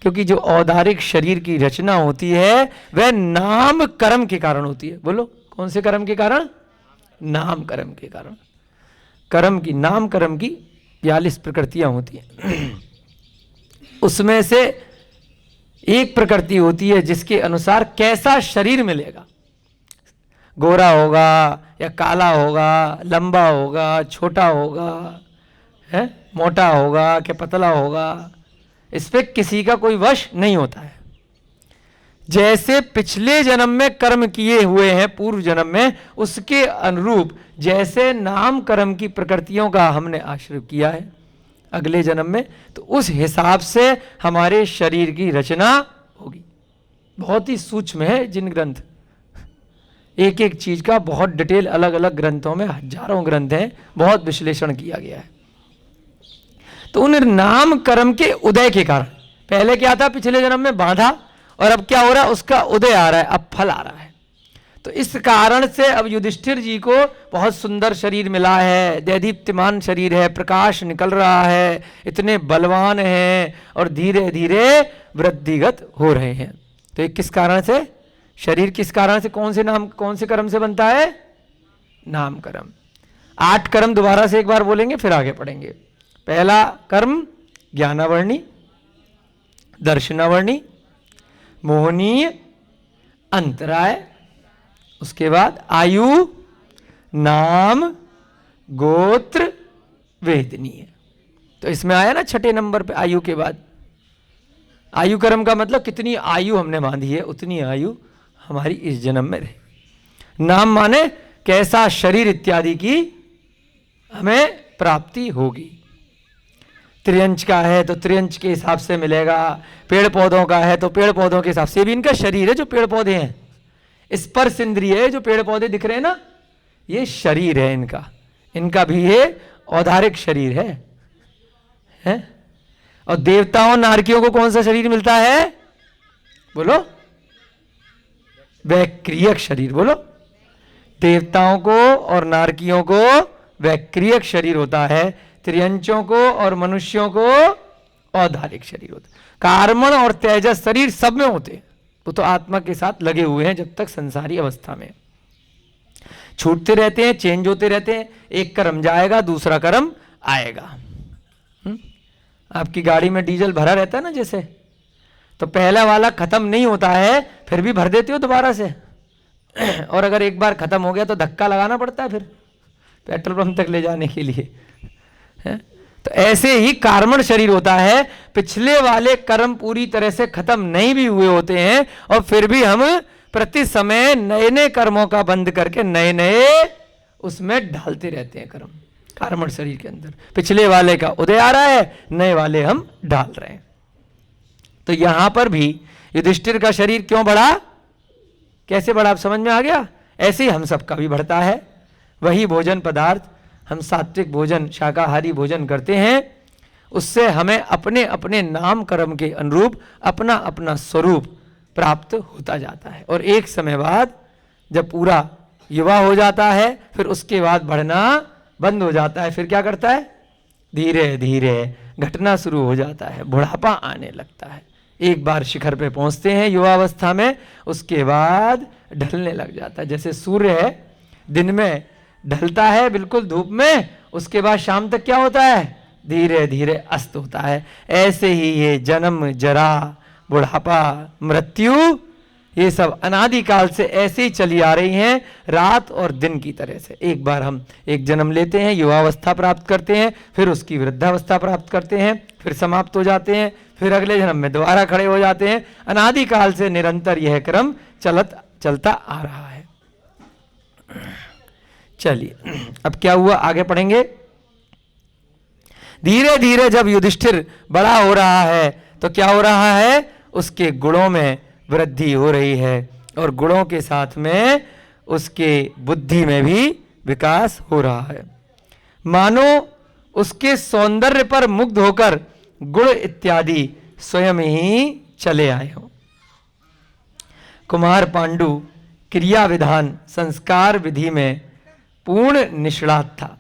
क्योंकि जो औदारिक शरीर की रचना होती है वह नाम कर्म के कारण होती है। बोलो, कौन से कर्म के कारण? नाम कर्म के कारण। कर्म की, नाम कर्म की 42 प्रकृतियां होती हैं। उसमें से एक प्रकृति होती है जिसके अनुसार कैसा शरीर मिलेगा। गोरा होगा या काला होगा, लंबा होगा, छोटा होगा, है मोटा होगा कि पतला होगा, इस पे किसी का कोई वश नहीं होता है। जैसे पिछले जन्म में कर्म किए हुए हैं पूर्व जन्म में, उसके अनुरूप जैसे नाम कर्म की प्रकृतियों का हमने आश्रय किया है अगले जन्म में, तो उस हिसाब से हमारे शरीर की रचना होगी। बहुत ही सूक्ष्म है जिन ग्रंथ, एक एक चीज का बहुत डिटेल अलग अलग ग्रंथों में, हजारों ग्रंथ हैं, बहुत विश्लेषण किया गया है। तो उन नाम कर्म के उदय के कारण, पहले क्या था? पिछले जन्म में बांधा, और अब क्या हो रहा है? उसका उदय आ रहा है, अब फल आ रहा है। तो इस कारण से अब युधिष्ठिर जी को बहुत सुंदर शरीर मिला है, दैदीप्यमान शरीर है, प्रकाश निकल रहा है, इतने बलवान हैं और धीरे धीरे वृद्धिगत हो रहे हैं। तो ये किस कारण से? शरीर किस कारण से, कौन से कर्म से बनता है? नाम कर्म। 8 कर्म दोबारा से एक बार बोलेंगे फिर आगे पढ़ेंगे। पहला कर्म ज्ञानावर्णी, दर्शनावर्णी, मोहनीय, अंतराय, उसके बाद आयु, नाम, गोत्र, वेदनीय। तो इसमें आया ना छठे नंबर पे आयु के बाद। आयु कर्म का मतलब कितनी आयु हमने बांधी है उतनी आयु हमारी इस जन्म में रहे। नाम माने कैसा शरीर इत्यादि की हमें प्राप्ति होगी। त्रियंच का है तो त्रियंच के हिसाब से मिलेगा, पेड़ पौधों का है तो पेड़ पौधों के हिसाब से भी इनका शरीर है जो पेड़ पौधे हैं। स्पर्श इंद्रिय है जो पेड़ पौधे दिख रहे हैं ना, ये शरीर है इनका, इनका भी ये औदारिक शरीर है? और देवताओं नारकियों को कौन सा शरीर मिलता है? बोलो, वैक्रियक शरीर। बोलो, देवताओं को और नारकियों को वैक्रियक शरीर होता है, त्रियंचों को और मनुष्यों को औदारिक शरीर होता है। कार्मण और तेजस शरीर सब में होते, वो तो आत्मा के साथ लगे हुए हैं जब तक संसारी अवस्था में। छूटते रहते हैं, चेंज होते रहते हैं, एक कर्म जाएगा दूसरा कर्म आएगा। आपकी गाड़ी में डीजल भरा रहता है ना जैसे, तो पहला वाला खत्म नहीं होता है फिर भी भर देते हो दोबारा से, और अगर एक बार खत्म हो गया तो धक्का लगाना पड़ता है फिर पेट्रोल पंप तक ले जाने के लिए, है? तो ऐसे ही कार्मण शरीर होता है, पिछले वाले कर्म पूरी तरह से खत्म नहीं भी हुए होते हैं और फिर भी हम प्रति समय नए नए कर्मों का बंद करके नए नए उसमें ढालते रहते हैं कर्म। कार्मण शरीर के अंदर पिछले वाले का उदय आ रहा है, नए वाले हम डाल रहे हैं। तो यहां पर भी युधिष्ठिर का शरीर क्यों बढ़ा, कैसे बढ़ा, आप समझ में आ गया? ऐसे ही हम सबका भी बढ़ता है। वही भोजन पदार्थ हम सात्विक भोजन, शाकाहारी भोजन करते हैं, उससे हमें अपने अपने नाम कर्म के अनुरूप अपना अपना स्वरूप प्राप्त होता जाता है। और एक समय बाद जब पूरा युवा हो जाता है फिर उसके बाद बढ़ना बंद हो जाता है। फिर क्या करता है? धीरे धीरे घटना शुरू हो जाता है, बुढ़ापा आने लगता है। एक बार शिखर पे पहुंचते हैं युवावस्था में, उसके बाद ढलने लग जाता है। जैसे सूर्य है, दिन में ढलता है बिल्कुल धूप में, उसके बाद शाम तक क्या होता है? धीरे धीरे अस्त होता है। ऐसे ही ये जन्म, जरा, बुढ़ापा, मृत्यु, ये सब अनादिकाल से ऐसे ही चली आ रही हैं, रात और दिन की तरह से। एक बार हम एक जन्म लेते हैं, युवावस्था प्राप्त करते हैं, फिर उसकी वृद्धावस्था प्राप्त करते हैं, फिर समाप्त हो जाते हैं, फिर अगले जन्म में दोबारा खड़े हो जाते हैं। अनादिकाल से निरंतर यह क्रम चलता आ रहा है। चलिए अब क्या हुआ आगे पढ़ेंगे। धीरे धीरे जब युधिष्ठिर बड़ा हो रहा है तो क्या हो रहा है? उसके गुणों में वृद्धि हो रही है और गुणों के साथ में उसके बुद्धि में भी विकास हो रहा है। मानो उसके सौंदर्य पर मुग्ध होकर गुण इत्यादि स्वयं ही चले आए हो। कुमार पांडु क्रिया विधान संस्कार विधि में पूर्ण निष्णात था,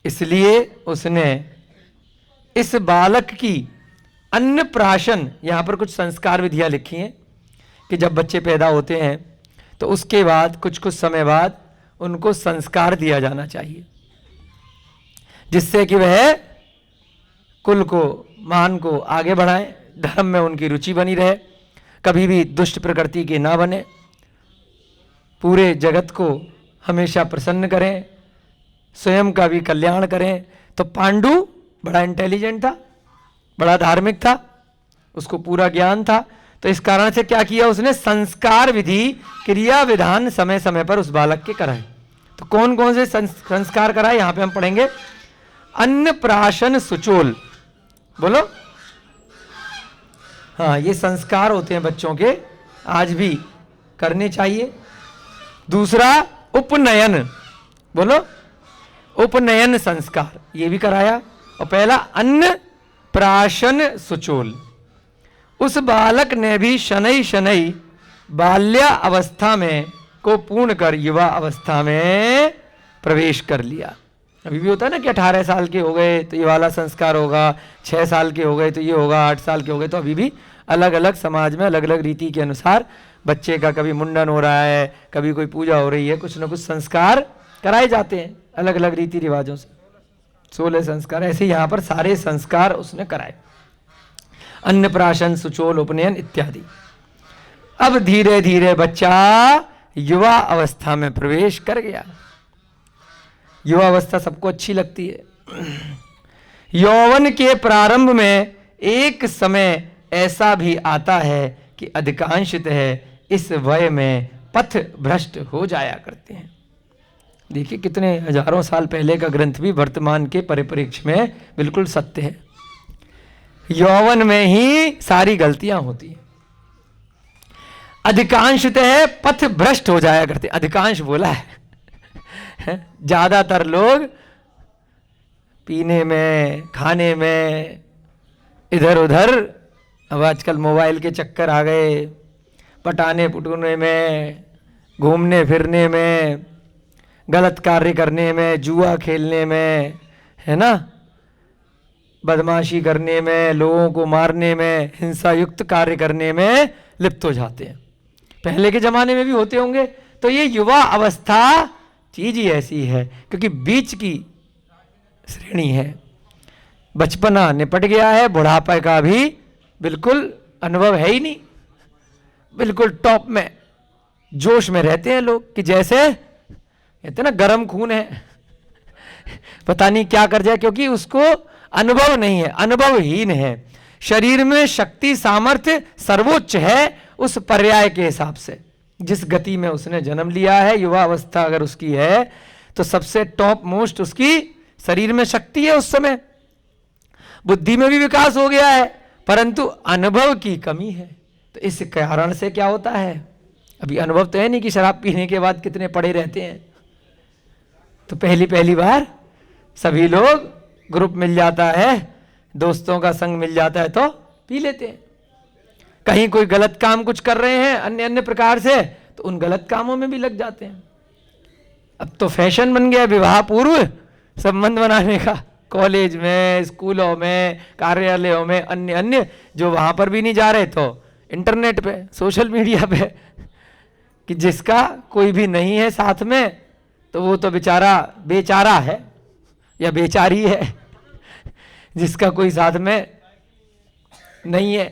इसलिए उसने इस बालक की अन्नप्राशन, यहां पर कुछ संस्कार विधियां लिखी हैं कि जब बच्चे पैदा होते हैं तो उसके बाद कुछ समय बाद उनको संस्कार दिया जाना चाहिए, जिससे कि वह कुल को, मान को आगे बढ़ाएं, धर्म में उनकी रुचि बनी रहे, कभी भी दुष्ट प्रकृति के ना बने, पूरे जगत को हमेशा प्रसन्न करें, स्वयं का भी कल्याण करें। तो पांडु बड़ा इंटेलिजेंट था, बड़ा धार्मिक था, उसको पूरा ज्ञान था। तो इस कारण से क्या किया उसने? संस्कार विधि, क्रिया विधान समय समय पर उस बालक के कराए। तो कौन कौन से संस्कार कराए यहां पे हम पढ़ेंगे। अन्नप्राशन सुचोल, बोलो। हाँ, ये संस्कार होते हैं बच्चों के, आज भी करने चाहिए। दूसरा उपनयन, बोलो। उपनयन संस्कार ये भी कराया। और पहला अन्न प्राशन सुचोल। उस बालक ने भी शनै शनै बाल्या अवस्था में को पूर्ण कर युवा अवस्था में प्रवेश कर लिया। अभी भी होता है ना कि 18 साल के हो गए तो ये वाला संस्कार होगा, 6 साल के हो गए तो ये होगा, 8 साल के हो गए तो अभी भी अलग अलग समाज में अलग अलग रीति के अनुसार बच्चे का कभी मुंडन हो रहा है, कभी कोई पूजा हो रही है, कुछ ना कुछ संस्कार कराए जाते हैं अलग अलग रीति रिवाजों से। 16 संस्कार ऐसे यहाँ पर सारे संस्कार उसने कराए, अन्नप्राशन, सुचोल, उपनयन इत्यादि। अब धीरे धीरे बच्चा युवा अवस्था में प्रवेश कर गया। युवा अवस्था सबको अच्छी लगती है। यौवन के प्रारंभ में एक समय ऐसा भी आता है कि अधिकांशतः इस वय में पथ भ्रष्ट हो जाया करते हैं। देखिए कितने हजारों साल पहले का ग्रंथ भी वर्तमान के परिप्रेक्ष्य में बिल्कुल सत्य है। यौवन में ही सारी गलतियां होती हैं। अधिकांशतः पथ भ्रष्ट हो जाया करते, अधिकांश बोला है। ज्यादातर लोग पीने में, खाने में, इधर उधर, अब आजकल मोबाइल के चक्कर आ गए, पटाने पुटने में, घूमने फिरने में, गलत कार्य करने में, जुआ खेलने में, है ना, बदमाशी करने में, लोगों को मारने में, हिंसा युक्त कार्य करने में लिप्त हो जाते हैं। पहले के जमाने में भी होते होंगे। तो ये युवा अवस्था चीज ही ऐसी है, क्योंकि बीच की श्रेणी है। बचपना निपट गया है, बुढ़ापे का भी बिल्कुल अनुभव है ही नहीं, बिल्कुल टॉप में जोश में रहते हैं लोग कि जैसे कहते ना गर्म खून है, पता नहीं क्या कर जाए, क्योंकि उसको अनुभव नहीं है, अनुभवहीन है। शरीर में शक्ति सामर्थ्य सर्वोच्च है उस पर्याय के हिसाब से, जिस गति में उसने जन्म लिया है। युवा अवस्था अगर उसकी है तो सबसे टॉप मोस्ट उसकी शरीर में शक्ति है उस समय, बुद्धि में भी विकास हो गया है, परंतु अनुभव की कमी है। तो इस कारण से क्या होता है, अभी अनुभव तो है नहीं कि शराब पीने के बाद कितने पड़े रहते हैं। तो पहली बार सभी लोग, ग्रुप मिल जाता है, दोस्तों का संग मिल जाता है तो पी लेते हैं। कहीं कोई गलत काम कुछ कर रहे हैं अन्य अन्य प्रकार से, तो उन गलत कामों में भी लग जाते हैं। अब तो फैशन बन गया विवाह पूर्व संबंध बनाने का, कॉलेज में, स्कूलों में, कार्यालयों में, अन्य अन्य, जो वहां पर भी नहीं जा रहे तो इंटरनेट पे, सोशल मीडिया पे, कि जिसका कोई भी नहीं है साथ में तो वो तो बेचारा बेचारा है या बेचारी है, जिसका कोई साथ में नहीं है।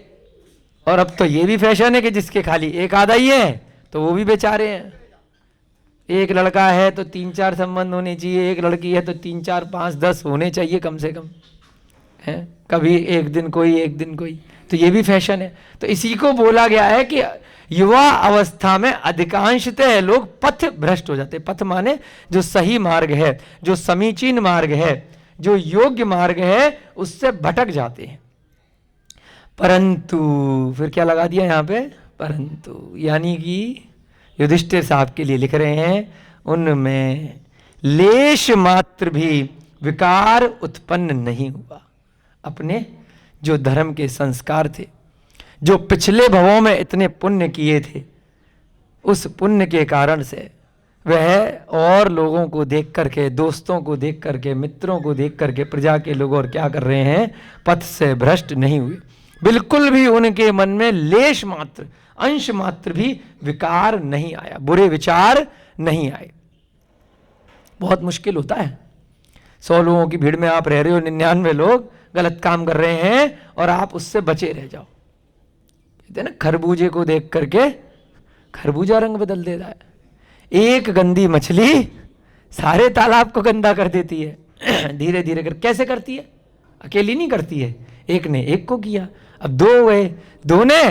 और अब तो ये भी फैशन है कि जिसके खाली एक आधा ही है तो वो भी बेचारे हैं। एक लड़का है तो 3-4 संबंध होने चाहिए, एक लड़की है तो 3-4 5 10 होने चाहिए कम से कम, है, कभी एक दिन कोई, एक दिन कोई, तो ये भी फैशन है। तो इसी को बोला गया है कि युवा अवस्था में अधिकांशतः लोग पथ भ्रष्ट हो जाते हैं। पथ माने जो सही मार्ग है, जो समीचीन मार्ग है, जो योग्य मार्ग है, उससे भटक जाते हैं। परंतु फिर क्या लगा दिया यहाँ पे, परंतु, यानी कि युधिष्ठिर साहब के लिए लिख रहे हैं, उनमें लेश मात्र भी विकार उत्पन्न नहीं हुआ। अपने जो धर्म के संस्कार थे, जो पिछले भवों में इतने पुण्य किए थे, उस पुण्य के कारण से वह और लोगों को देख करके, दोस्तों को देख करके, मित्रों को देख करके, प्रजा के लोग और क्या कर रहे हैं, पथ से भ्रष्ट नहीं हुए। बिल्कुल भी उनके मन में लेश मात्र, अंश मात्र भी विकार नहीं आया, बुरे विचार नहीं आए। बहुत मुश्किल होता है, 100 लोगों की भीड़ में आप रह रहे हो, 99 लोग गलत काम कर रहे हैं और आप उससे बचे रह जाओ। कहते हैं ना, खरबूजे को देख करके खरबूजा रंग बदल देता है। एक गंदी मछली सारे तालाब को गंदा कर देती है। धीरे धीरे कर, कैसे करती है, अकेली नहीं करती है, एक ने एक को किया, अब 2 गए, 2 ने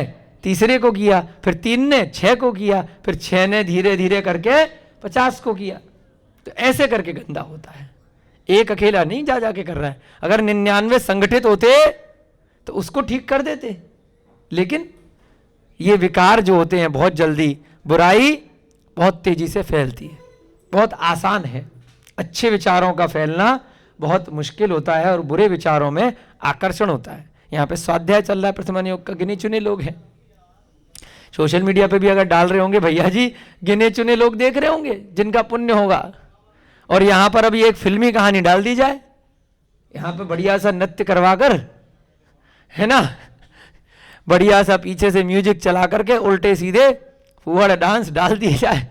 तीसरे को किया, फिर 3 ने 6 को किया, फिर 6 ने धीरे धीरे करके 50 को किया। तो ऐसे करके गंदा होता है, एक अकेला नहीं जा जाके कर रहा है। अगर 99 संगठित होते तो उसको ठीक कर देते, लेकिन ये विकार जो होते हैं बहुत जल्दी, बुराई बहुत तेजी से फैलती है, बहुत आसान है। अच्छे विचारों का फैलना बहुत मुश्किल होता है और बुरे विचारों में आकर्षण होता है। यहाँ पे स्वाध्याय चल रहा है प्रथम योग का, गिने चुने लोग हैं। सोशल मीडिया पे भी अगर डाल रहे होंगे भैया जी, गिने चुने लोग देख रहे होंगे जिनका पुण्य होगा। और यहाँ पर अभी एक फिल्मी कहानी डाल दी जाए, यहाँ पे बढ़िया सा नृत्य करवा कर, है ना, बढ़िया सा पीछे से म्यूजिक चला करके उल्टे सीधे फुहड़ डांस डाल दिया जाए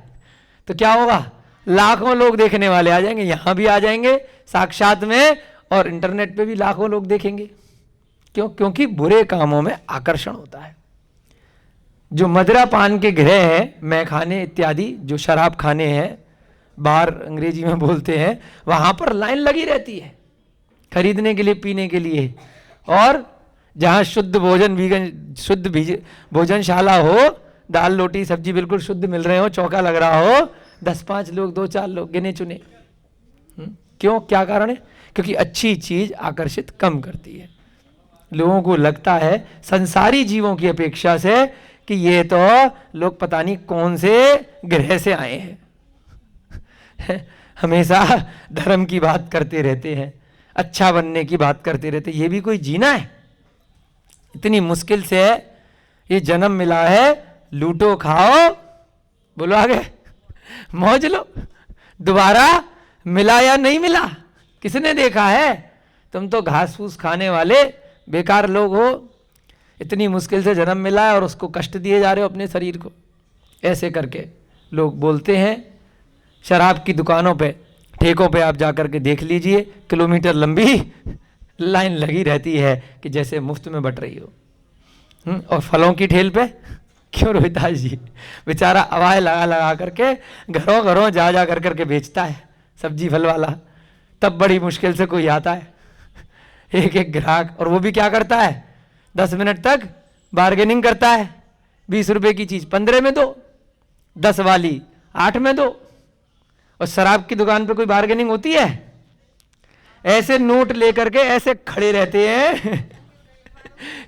तो क्या होगा, लाखों लोग देखने वाले आ जाएंगे, यहां भी आ जाएंगे साक्षात में, और इंटरनेट पे भी लाखों लोग देखेंगे। क्यों? क्योंकि बुरे कामों में आकर्षण होता है। जो मदिरा पान के गृह है, मैखाने इत्यादि, जो शराब खाने हैं, बार अंग्रेजी में बोलते हैं, वहां पर लाइन लगी रहती है खरीदने के लिए, पीने के लिए। और जहां शुद्ध भोजन, वीगन शुद्ध भोजनशाला हो, दाल रोटी सब्जी बिल्कुल शुद्ध मिल रहे हो, चौका लग रहा हो, 10-5 लोग, 2-4 लोग गिने चुने। क्यों? क्या कारण है? क्योंकि अच्छी चीज आकर्षित कम करती है। लोगों को लगता है संसारी जीवों की अपेक्षा से कि ये तो लोग पता नहीं कौन से ग्रह से आए हैं हमेशा धर्म की बात करते रहते हैं, अच्छा बनने की बात करते रहते हैं। ये भी कोई जीना है? इतनी मुश्किल से ये जन्म मिला है, लूटो खाओ, बोलो आगे, मौज लो। दोबारा मिला या नहीं मिला, किसने देखा है? तुम तो घास फूस खाने वाले बेकार लोग हो। इतनी मुश्किल से जन्म मिला है और उसको कष्ट दिए जा रहे हो अपने शरीर को। ऐसे करके लोग बोलते हैं। शराब की दुकानों पे, ठेकों पे आप जाकर के देख लीजिए, किलोमीटर लंबी लाइन लगी रहती है कि जैसे मुफ्त में बट रही हो। और फलों की ठेल पे, क्यों रोहिताज जी, बेचारा आवाज़ लगा लगा करके घरों घरों जा जा कर करके बेचता है सब्जी फल वाला। तब बड़ी मुश्किल से कोई आता है, एक एक ग्राहक, और वो भी क्या करता है, 10 मिनट तक बार्गेनिंग करता है। 20 रुपए की चीज 15 में दो, 10 वाली 8 में दो। और शराब की दुकान पे कोई बार्गेनिंग होती है? ऐसे नोट लेकर के ऐसे खड़े रहते हैं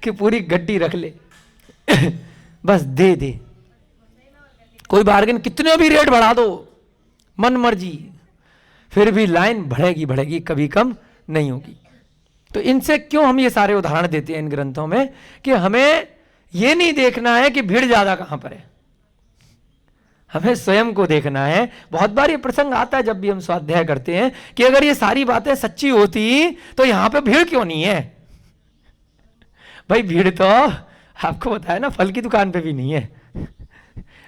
कि पूरी गड्डी रख ले बस दे दे। कोई बार्गेन, कितने भी रेट बढ़ा दो, मन मर्जी, फिर भी लाइन बढ़ेगी बढ़ेगी, कभी कम नहीं होगी। तो इनसे क्यों हम ये सारे उदाहरण देते हैं इन ग्रंथों में, कि हमें ये नहीं देखना है कि भीड़ ज्यादा कहां पर है, हमें स्वयं को देखना है। बहुत बार ये प्रसंग आता है जब भी हम स्वाध्याय करते हैं कि अगर ये सारी बातें सच्ची होती तो यहां पे भीड़ क्यों नहीं है। भाई भीड़ तो आपको बताया ना, फल की दुकान पे भी नहीं है।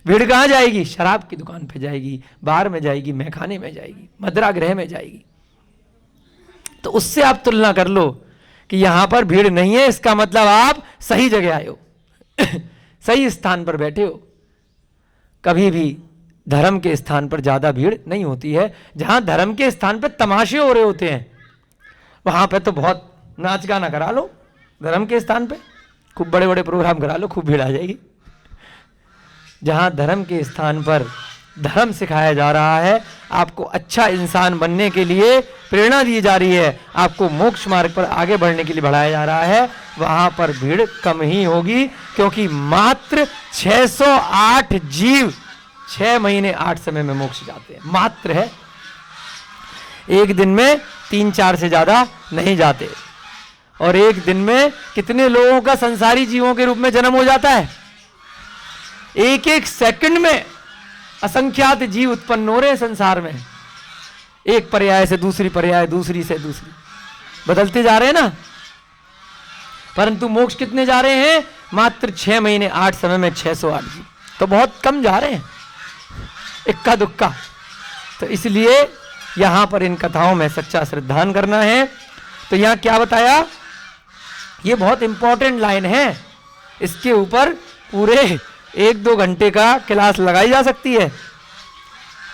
भीड़ कहां जाएगी? शराब की दुकान पे जाएगी, बार में जाएगी, मैखाने में जाएगी, मदिरा गृह में जाएगी। तो उससे आप तुलना कर लो कि यहां पर भीड़ नहीं है, इसका मतलब आप सही जगह आए हो सही स्थान पर बैठे हो। कभी भी धर्म के स्थान पर ज्यादा भीड़ नहीं होती है। जहां धर्म के स्थान पर तमाशे हो रहे होते हैं, वहां पे तो बहुत नाच गाना करा लो, धर्म के स्थान पे खूब बड़े बड़े प्रोग्राम करा लो, खूब भीड़ आ जाएगी। जहां धर्म के स्थान पर धर्म सिखाया जा रहा है, आपको अच्छा इंसान बनने के लिए प्रेरणा दी जा रही है, आपको मोक्ष मार्ग पर आगे बढ़ने के लिए बढ़ाया जा रहा है, वहां पर भीड़ कम ही होगी। क्योंकि मात्र 608 जीव 6 महीने 8 समय में मोक्ष जाते हैं, मात्र है। एक दिन में 3-4 से ज्यादा नहीं जाते। और एक दिन में कितने लोगों का संसारी जीवों के रूप में जन्म हो जाता है? एक एक सेकंड में असंख्यात जीव उत्पन्न हो रहे हैं संसार में, एक पर्याय से दूसरी पर्याय, दूसरी से दूसरी, बदलते जा रहे हैं ना। परंतु मोक्ष कितने जा रहे हैं? मात्र 6 महीने 8 समय में 608 जीव, तो बहुत कम जा रहे हैं, इक्का दुक्का। तो इसलिए यहां पर इन कथाओं में सच्चा श्रद्धान करना है। तो यहां क्या बताया, ये बहुत इंपॉर्टेंट लाइन है, इसके ऊपर पूरे 1-2 घंटे का क्लास लगाई जा सकती है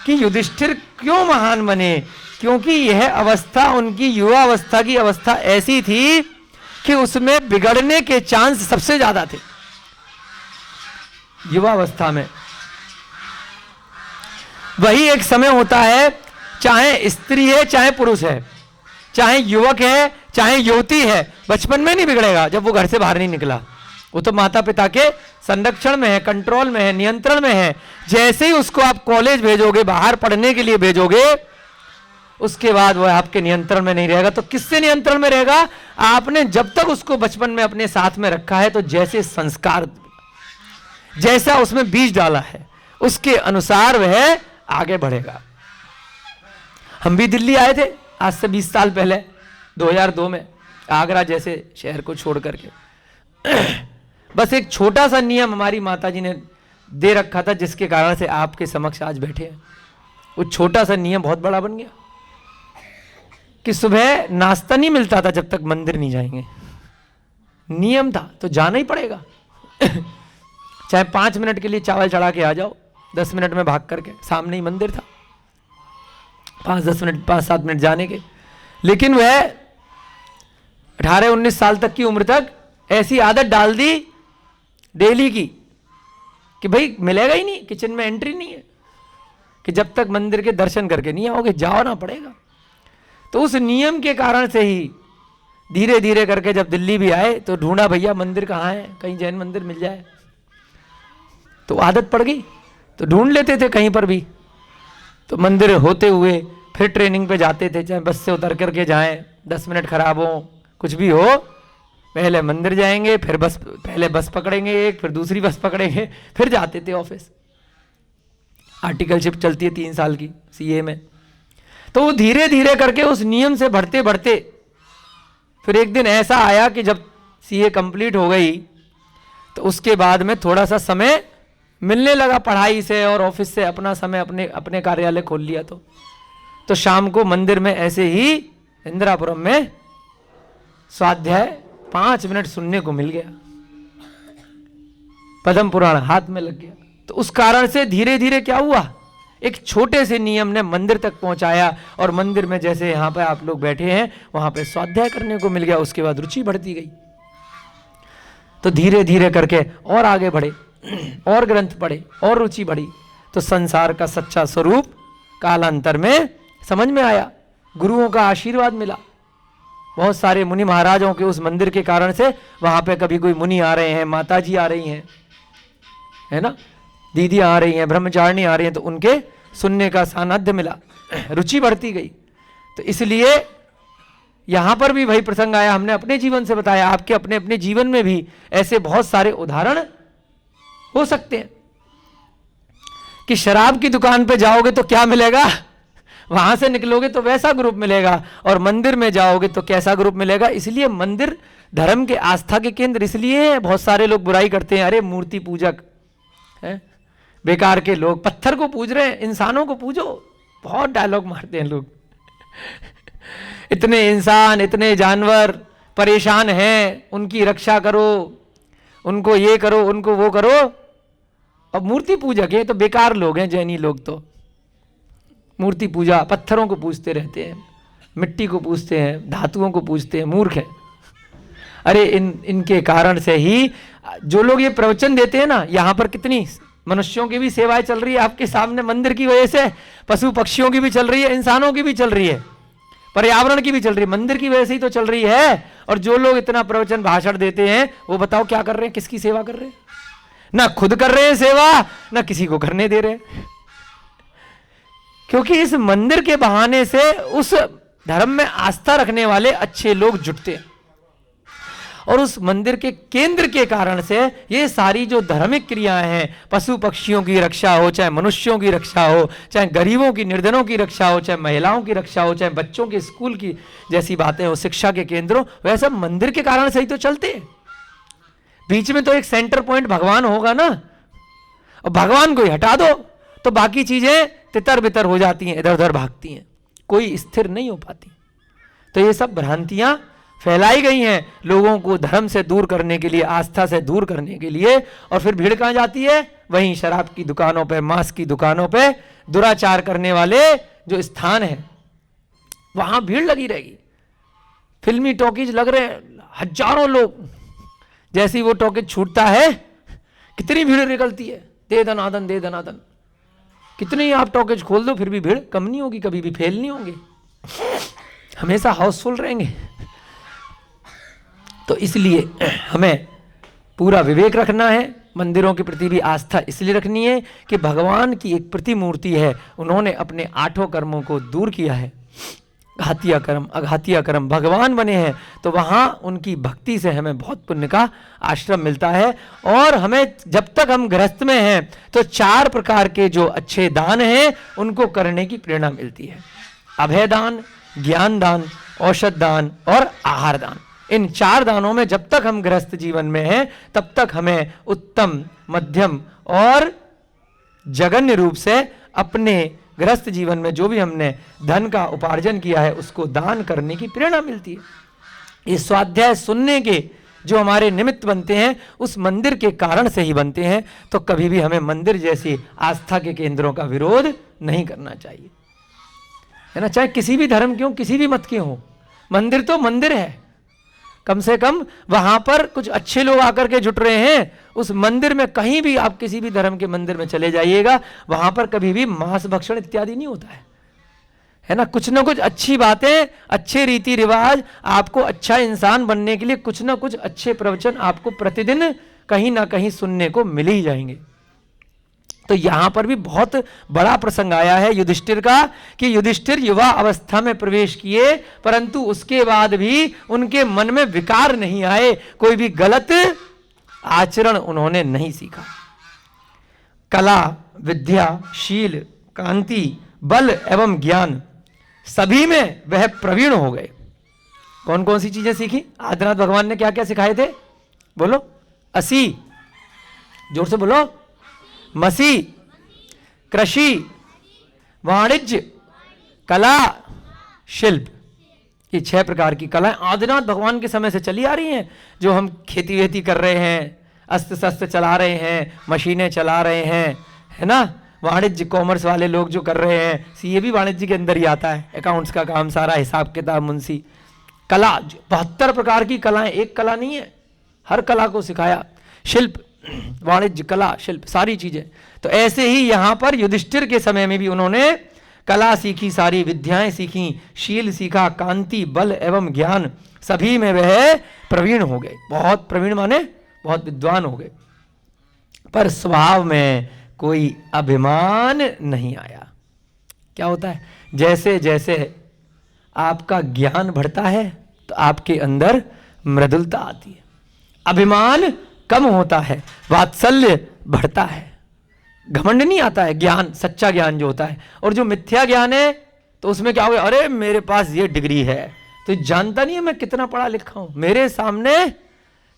कि युधिष्ठिर क्यों महान बने। क्योंकि यह अवस्था, उनकी युवा अवस्था की अवस्था ऐसी थी कि उसमें बिगड़ने के चांस सबसे ज्यादा थे। युवा अवस्था में वही एक समय होता है, चाहे स्त्री है चाहे पुरुष है, चाहे युवक है चाहे युवती है, बचपन में नहीं बिगड़ेगा जब वो घर से बाहर नहीं निकला। वो तो माता पिता के संरक्षण में है, कंट्रोल में है, नियंत्रण में है। जैसे ही उसको आप कॉलेज भेजोगे, बाहर पढ़ने के लिए भेजोगे, उसके बाद वह आपके नियंत्रण में नहीं रहेगा। तो किससे नियंत्रण में रहेगा? आपने जब तक उसको बचपन में अपने साथ में रखा है, तो जैसे संस्कार, जैसा उसमें बीज डाला है, उसके अनुसार वह आगे बढ़ेगा। हम भी दिल्ली आए थे आज से 20 साल पहले, 2002 में, आगरा जैसे शहर को छोड़ करके। बस एक छोटा सा नियम हमारी माता जी ने दे रखा था, जिसके कारण से आपके समक्ष आज बैठे हैं। वो छोटा सा नियम बहुत बड़ा बन गया कि सुबह नाश्ता नहीं मिलता था जब तक मंदिर नहीं जाएंगे। नियम था तो जाना ही पड़ेगा। चाहे 5 मिनट के लिए चावल चढ़ा के आ जाओ, 10 मिनट में भाग करके, सामने ही मंदिर था, 5-10 मिनट 5-7 मिनट जाने के। लेकिन वह 18-19 साल तक की उम्र तक ऐसी आदत डाल दी डेली की कि भाई मिलेगा ही नहीं, किचन में एंट्री नहीं है, कि जब तक मंदिर के दर्शन करके नहीं आओगे जाना पड़ेगा। तो उस नियम के कारण से ही धीरे धीरे करके जब दिल्ली भी आए तो ढूंढा भैया मंदिर कहाँ है, कहीं जैन मंदिर मिल जाए। तो आदत पड़ गई, तो ढूंढ लेते थे कहीं पर भी। तो मंदिर होते हुए फिर ट्रेनिंग पे जाते थे, चाहे बस से उतर करके जाएं, 10 मिनट खराब हो, कुछ भी हो, पहले मंदिर जाएंगे, फिर पहले बस पकड़ेंगे एक, फिर दूसरी बस पकड़ेंगे, फिर जाते थे ऑफिस। आर्टिकलशिप चलती है 3 साल की सीए में। तो वो धीरे धीरे करके उस नियम से बढ़ते बढ़ते फिर एक दिन ऐसा आया कि जब सीए कंप्लीट हो गई तो उसके बाद में थोड़ा सा समय मिलने लगा पढ़ाई से और ऑफिस से, अपना समय अपने कार्यालय खोल लिया। तो शाम को मंदिर में ऐसे ही इंदिरापुरम में स्वाध्याय 5 मिनट सुनने को मिल गया, पद्म पुराण हाथ में लग गया। तो उस कारण से धीरे धीरे क्या हुआ, एक छोटे से नियम ने मंदिर तक पहुंचाया, और मंदिर में जैसे यहां पे आप लोग बैठे हैं वहां पे स्वाध्याय करने को मिल गया। उसके बाद रुचि बढ़ती गई, तो धीरे धीरे करके और आगे बढ़े, और ग्रंथ पढ़े, और रुचि बढ़ी। तो संसार का सच्चा स्वरूप कालांतर में समझ में आया, गुरुओं का आशीर्वाद मिला। बहुत सारे मुनि महाराजों के उस मंदिर के कारण से वहां पे कभी कोई मुनि आ रहे हैं, माता जी आ रही हैं, है ना, दीदियां आ रही हैं, ब्रह्मचारिणी आ रही हैं, तो उनके सुनने का सानिध्य मिला, रुचि बढ़ती गई। तो इसलिए यहां पर भी वही प्रसंग आया, हमने अपने जीवन से बताया, आपके अपने अपने जीवन में भी ऐसे बहुत सारे उदाहरण हो सकते हैं कि शराब की दुकान पे जाओगे तो क्या मिलेगा, वहां से निकलोगे तो वैसा ग्रुप मिलेगा, और मंदिर में जाओगे तो कैसा ग्रुप मिलेगा। इसलिए मंदिर धर्म के आस्था के केंद्र इसलिए है। बहुत सारे लोग बुराई करते हैं, अरे मूर्ति पूजक है, बेकार के लोग, पत्थर को पूज रहे हैं, इंसानों को पूजो। बहुत डायलॉग मारते हैं लोग। इतने इंसान, इतने जानवर परेशान हैं, उनकी रक्षा करो, उनको ये करो, उनको वो करो। अब मूर्ति पूजक है तो बेकार लोग हैं, जैनी लोग तो मूर्ति पूजा, पत्थरों को पूजते रहते हैं, मिट्टी को पूजते हैं, धातुओं को पूजते हैं, मूर्ख हैं। अरे इनके कारण से ही जो लोग ये प्रवचन देते हैं ना, यहाँ पर कितनी मनुष्यों की भी सेवाएं चल रही है आपके सामने मंदिर की वजह से, पशु पक्षियों की भी चल रही है, इंसानों की भी चल रही है, पर्यावरण की भी चल रही है, मंदिर की वजह से ही तो चल रही है। और जो लोग इतना प्रवचन भाषण देते हैं वो बताओ क्या कर रहे हैं, किसकी सेवा कर रहे हैं? ना खुद कर रहे हैं सेवा, ना किसी को करने दे रहे हैं। क्योंकि इस मंदिर के बहाने से उस धर्म में आस्था रखने वाले अच्छे लोग जुटते हैं, और उस मंदिर के केंद्र के कारण से ये सारी जो धार्मिक क्रियाएं हैं, पशु पक्षियों की रक्षा हो, चाहे मनुष्यों की रक्षा हो, चाहे गरीबों की, निर्धनों की रक्षा हो, चाहे महिलाओं की रक्षा हो, चाहे बच्चों के स्कूल की जैसी बातें हो, शिक्षा के केंद्रों, वह सब मंदिर के कारण से ही तो चलते हैं। बीच में तो एक सेंटर पॉइंट भगवान होगा ना, और भगवान को ही हटा दो तो बाकी चीजें तितर बितर हो जाती हैं, इधर उधर भागती हैं, कोई स्थिर नहीं हो पाती। तो ये सब भ्रांतियां फैलाई गई हैं लोगों को धर्म से दूर करने के लिए, आस्था से दूर करने के लिए। और फिर भीड़ कहां जाती है? वहीं शराब की दुकानों पे, मांस की दुकानों पे, दुराचार करने वाले जो स्थान है वहां भीड़ लगी रहेगी। फिल्मी टॉकीज लग रहे हैं, हजारों लोग, जैसी वो टॉकीज छूटता है कितनी भीड़ निकलती है, दे दनादन दे दनादन। कितनी आप टॉकीज खोल दो फिर भी भीड़ कम नहीं होगी, कभी भी फेल नहीं होंगे, हमेशा हाउसफुल रहेंगे। तो इसलिए हमें पूरा विवेक रखना है, मंदिरों के प्रति भी आस्था इसलिए रखनी है कि भगवान की एक प्रतिमूर्ति है, उन्होंने अपने 8 कर्मों को दूर किया है, घातिया कर्म, अघातिया कर्म, भगवान बने हैं। तो वहाँ उनकी भक्ति से हमें बहुत पुण्य का आश्रम मिलता है। और हमें जब तक हम गृहस्थ में हैं तो 4 प्रकार के जो अच्छे दान हैं उनको करने की प्रेरणा मिलती है। अभय दान, ज्ञान दान, औषध दान और आहार दान। इन 4 दानों में जब तक हम गृहस्थ जीवन में हैं तब तक हमें उत्तम, मध्यम और जघन्य रूप से अपने गृहस्थ जीवन में जो भी हमने धन का उपार्जन किया है उसको दान करने की प्रेरणा मिलती है। ये स्वाध्याय सुनने के जो हमारे निमित्त बनते हैं उस मंदिर के कारण से ही बनते हैं, तो कभी भी हमें मंदिर जैसी आस्था के केंद्रों का विरोध नहीं करना चाहिए, है ना। चाहे किसी भी धर्म के हो, किसी भी मत के हो, मंदिर तो मंदिर है। कम से कम वहां पर कुछ अच्छे लोग आकर के जुट रहे हैं। उस मंदिर में कहीं भी आप किसी भी धर्म के मंदिर में चले जाइएगा, वहां पर कभी भी मांस भक्षण इत्यादि नहीं होता है ना। कुछ ना कुछ अच्छी बातें, अच्छे रीति रिवाज, आपको अच्छा इंसान बनने के लिए कुछ ना कुछ अच्छे प्रवचन आपको प्रतिदिन कहीं ना कहीं सुनने को मिल ही जाएंगे। तो यहां पर भी बहुत बड़ा प्रसंग आया है युधिष्ठिर का कि युधिष्ठिर युवा अवस्था में प्रवेश किए, परंतु उसके बाद भी उनके मन में विकार नहीं आए, कोई भी गलत आचरण उन्होंने नहीं सीखा। कला, विद्या, शील, कांति, बल एवं ज्ञान सभी में वह प्रवीण हो गए। कौन कौन सी चीजें सीखी? आदिनाथ भगवान ने क्या क्या सिखाए थे? बोलो। 80, जोर से बोलो। मसी, कृषि, वाणिज्य, कला, शिल्प, ये 6 प्रकार की कलाएं आदिनाथ भगवान के समय से चली आ रही हैं। जो हम खेती वेती कर रहे हैं, अस्त्र शस्त्र चला रहे हैं, मशीनें चला रहे हैं, है ना। वाणिज्य, कॉमर्स वाले लोग जो कर रहे हैं, सीए भी वाणिज्य के अंदर ही आता है, अकाउंट्स का काम सारा, हिसाब किताब, मुंशी। कला, 72 प्रकार की कलाएं, एक कला नहीं है, हर कला को सिखाया। शिल्प, वाणिज्य, कला, शिल्प, सारी चीजें। तो ऐसे ही यहां पर युधिष्ठिर के समय में भी उन्होंने कला सीखी, सारी विद्याएं सीखी, शील सीखा, कांति, बल एवं ज्ञान सभी में वह प्रवीण हो गए। बहुत प्रवीण माने बहुत विद्वान हो गए, पर स्वभाव में कोई अभिमान नहीं आया। क्या होता है, जैसे जैसे आपका ज्ञान बढ़ता है तो आपके अंदर मृदुलता आती है, अभिमान कम होता है, वात्सल्य बढ़ता है, घमंड नहीं आता है। ज्ञान, सच्चा ज्ञान जो होता है, और जो मिथ्या ज्ञान है तो उसमें क्या हो गया, अरे मेरे पास ये डिग्री है, तो जानता नहीं है मैं कितना पढ़ा लिखा हूं, मेरे सामने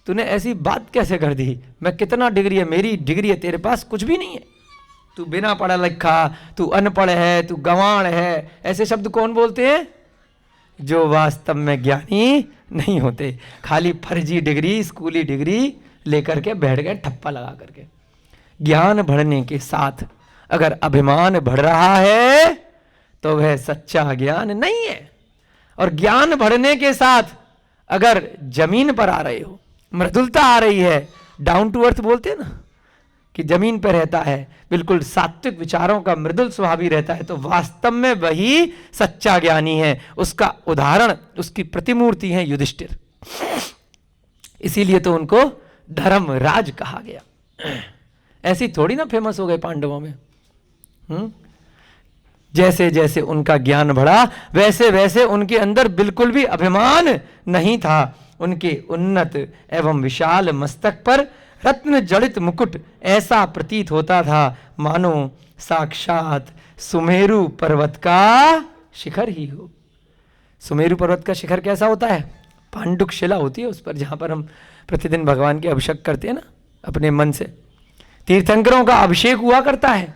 तूने ऐसी बात कैसे कर दी, मैं कितना डिग्री है, मेरी डिग्री है, तेरे पास कुछ भी नहीं है, तू बिना पढ़ा लिखा, तू अनपढ़ है, तू गंवार है। ऐसे शब्द कौन बोलते हैं? जो वास्तव में ज्ञानी नहीं होते, खाली फर्जी डिग्री, स्कूली डिग्री लेकर के बैठ गए ठप्पा लगा करके। ज्ञान बढ़ने के साथ अगर अभिमान बढ़ रहा है तो वह सच्चा ज्ञान नहीं है। और ज्ञान बढ़ने के साथ अगर जमीन पर आ रहे हो, मृदुलता आ रही है, डाउन टू अर्थ बोलते हैं ना, कि जमीन पर रहता है, बिल्कुल सात्विक विचारों का मृदुल स्वभावी रहता है, तो वास्तव में वही सच्चा ज्ञानी है। उसका उदाहरण, उसकी प्रतिमूर्ति है युधिष्ठिर। इसीलिए तो उनको धर्मराज कहा गया। ऐसी थोड़ी ना फेमस हो गए पांडवों में। जैसे जैसे उनका ज्ञान बढ़ा वैसे वैसे उनके अंदर बिल्कुल भी अभिमान नहीं था। उनके उन्नत एवं विशाल मस्तक पर रत्न जड़ित मुकुट ऐसा प्रतीत होता था मानो साक्षात सुमेरु पर्वत का शिखर ही हो। सुमेरु पर्वत का शिखर कैसा होता है? पांडुक शिला होती है उस पर, जहां पर हम प्रतिदिन भगवान के अभिषेक करते हैं ना अपने मन से। तीर्थंकरों का अभिषेक हुआ करता है,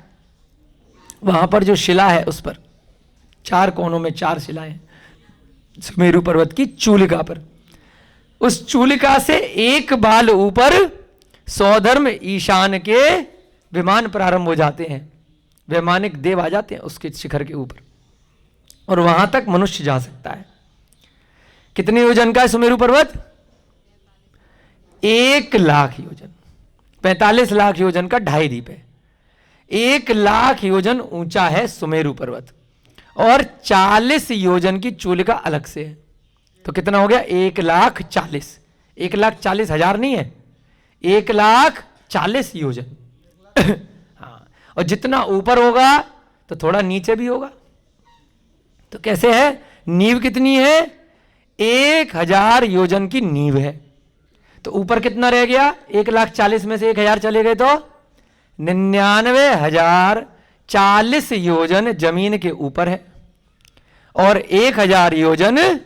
वहां पर जो शिला है उस पर 4 कोनों में 4 शिलाएं, सुमेरु पर्वत की चूलिका पर। उस चूलिका से एक बाल ऊपर सौधर्म ईशान के विमान प्रारंभ हो जाते हैं, वैमानिक देव आ जाते हैं उसके शिखर के ऊपर, और वहां तक मनुष्य जा सकता है। कितने योजन का है सुमेरु पर्वत? 1 लाख योजन, 45 लाख योजन का 2.5 द्वीप है। 1 लाख योजन ऊंचा है सुमेरु पर्वत, और 40 योजन की चूलिका अलग से है। तो कितना हो गया? 1,40,000। 1,40,000 नहीं है, 1,40,000 योजन। हाँ, और जितना ऊपर होगा तो थोड़ा नीचे भी होगा। तो कैसे है? नींव कितनी है? 1,000 योजन की नींव है। तो ऊपर कितना रह गया? 1,40,000 में से 1,000 चले गए तो 99,040 योजन जमीन के ऊपर है, और 1,000 योजन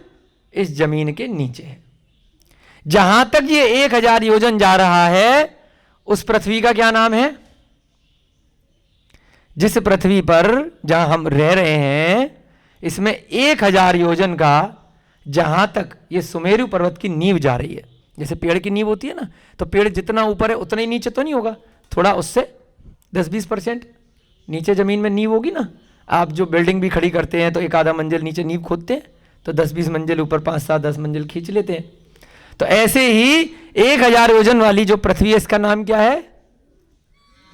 इस जमीन के नीचे है। जहां तक ये 1000 योजन जा रहा है उस पृथ्वी का क्या नाम है? जिस पृथ्वी पर जहां हम रह रहे हैं इसमें 1000 योजन का जहां तक ये सुमेरु पर्वत की नींव जा रही है, जैसे पेड़ की नींव होती है ना, तो पेड़ जितना ऊपर है उतना ही नीचे तो नहीं होगा, थोड़ा उससे 10-20% नीचे जमीन में नींव होगी ना। आप जो बिल्डिंग भी खड़ी करते हैं तो एक आधा मंजिल नीचे नींव खोदते हैं, तो 10-20 मंजिल ऊपर 5-7-10 मंजिल खींच लेते हैं। तो ऐसे ही 1000 योजन वाली जो पृथ्वी है इसका नाम क्या है?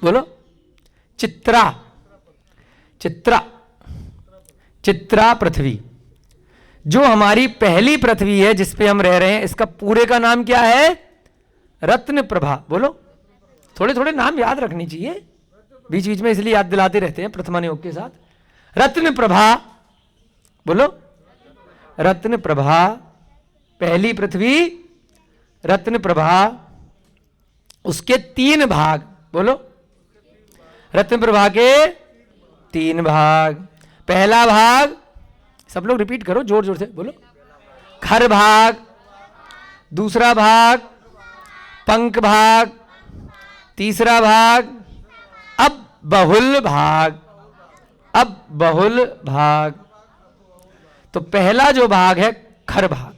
बोलो। चित्रा। चित्रा, चित्रा पृथ्वी जो हमारी पहली पृथ्वी है जिस पे हम रह रहे हैं, इसका पूरे का नाम क्या है? रत्न प्रभा। बोलो। थोड़े थोड़े नाम याद रखनी चाहिए, बीच बीच में इसलिए याद दिलाते रहते हैं प्रथमा योग के साथ। रत्न प्रभा। बोलो। रत्न प्रभा, पहली पृथ्वी रत्न प्रभा, उसके 3 भाग। बोलो। रत्न प्रभा के 3 भाग। पहला भाग, सब लोग रिपीट करो जोर जोर से, बोलो। खर भाग, दूसरा भाग पंख भाग, तीसरा भाग अब बहुल भाग। अब बहुल भाग। तो पहला जो भाग है खर भाग।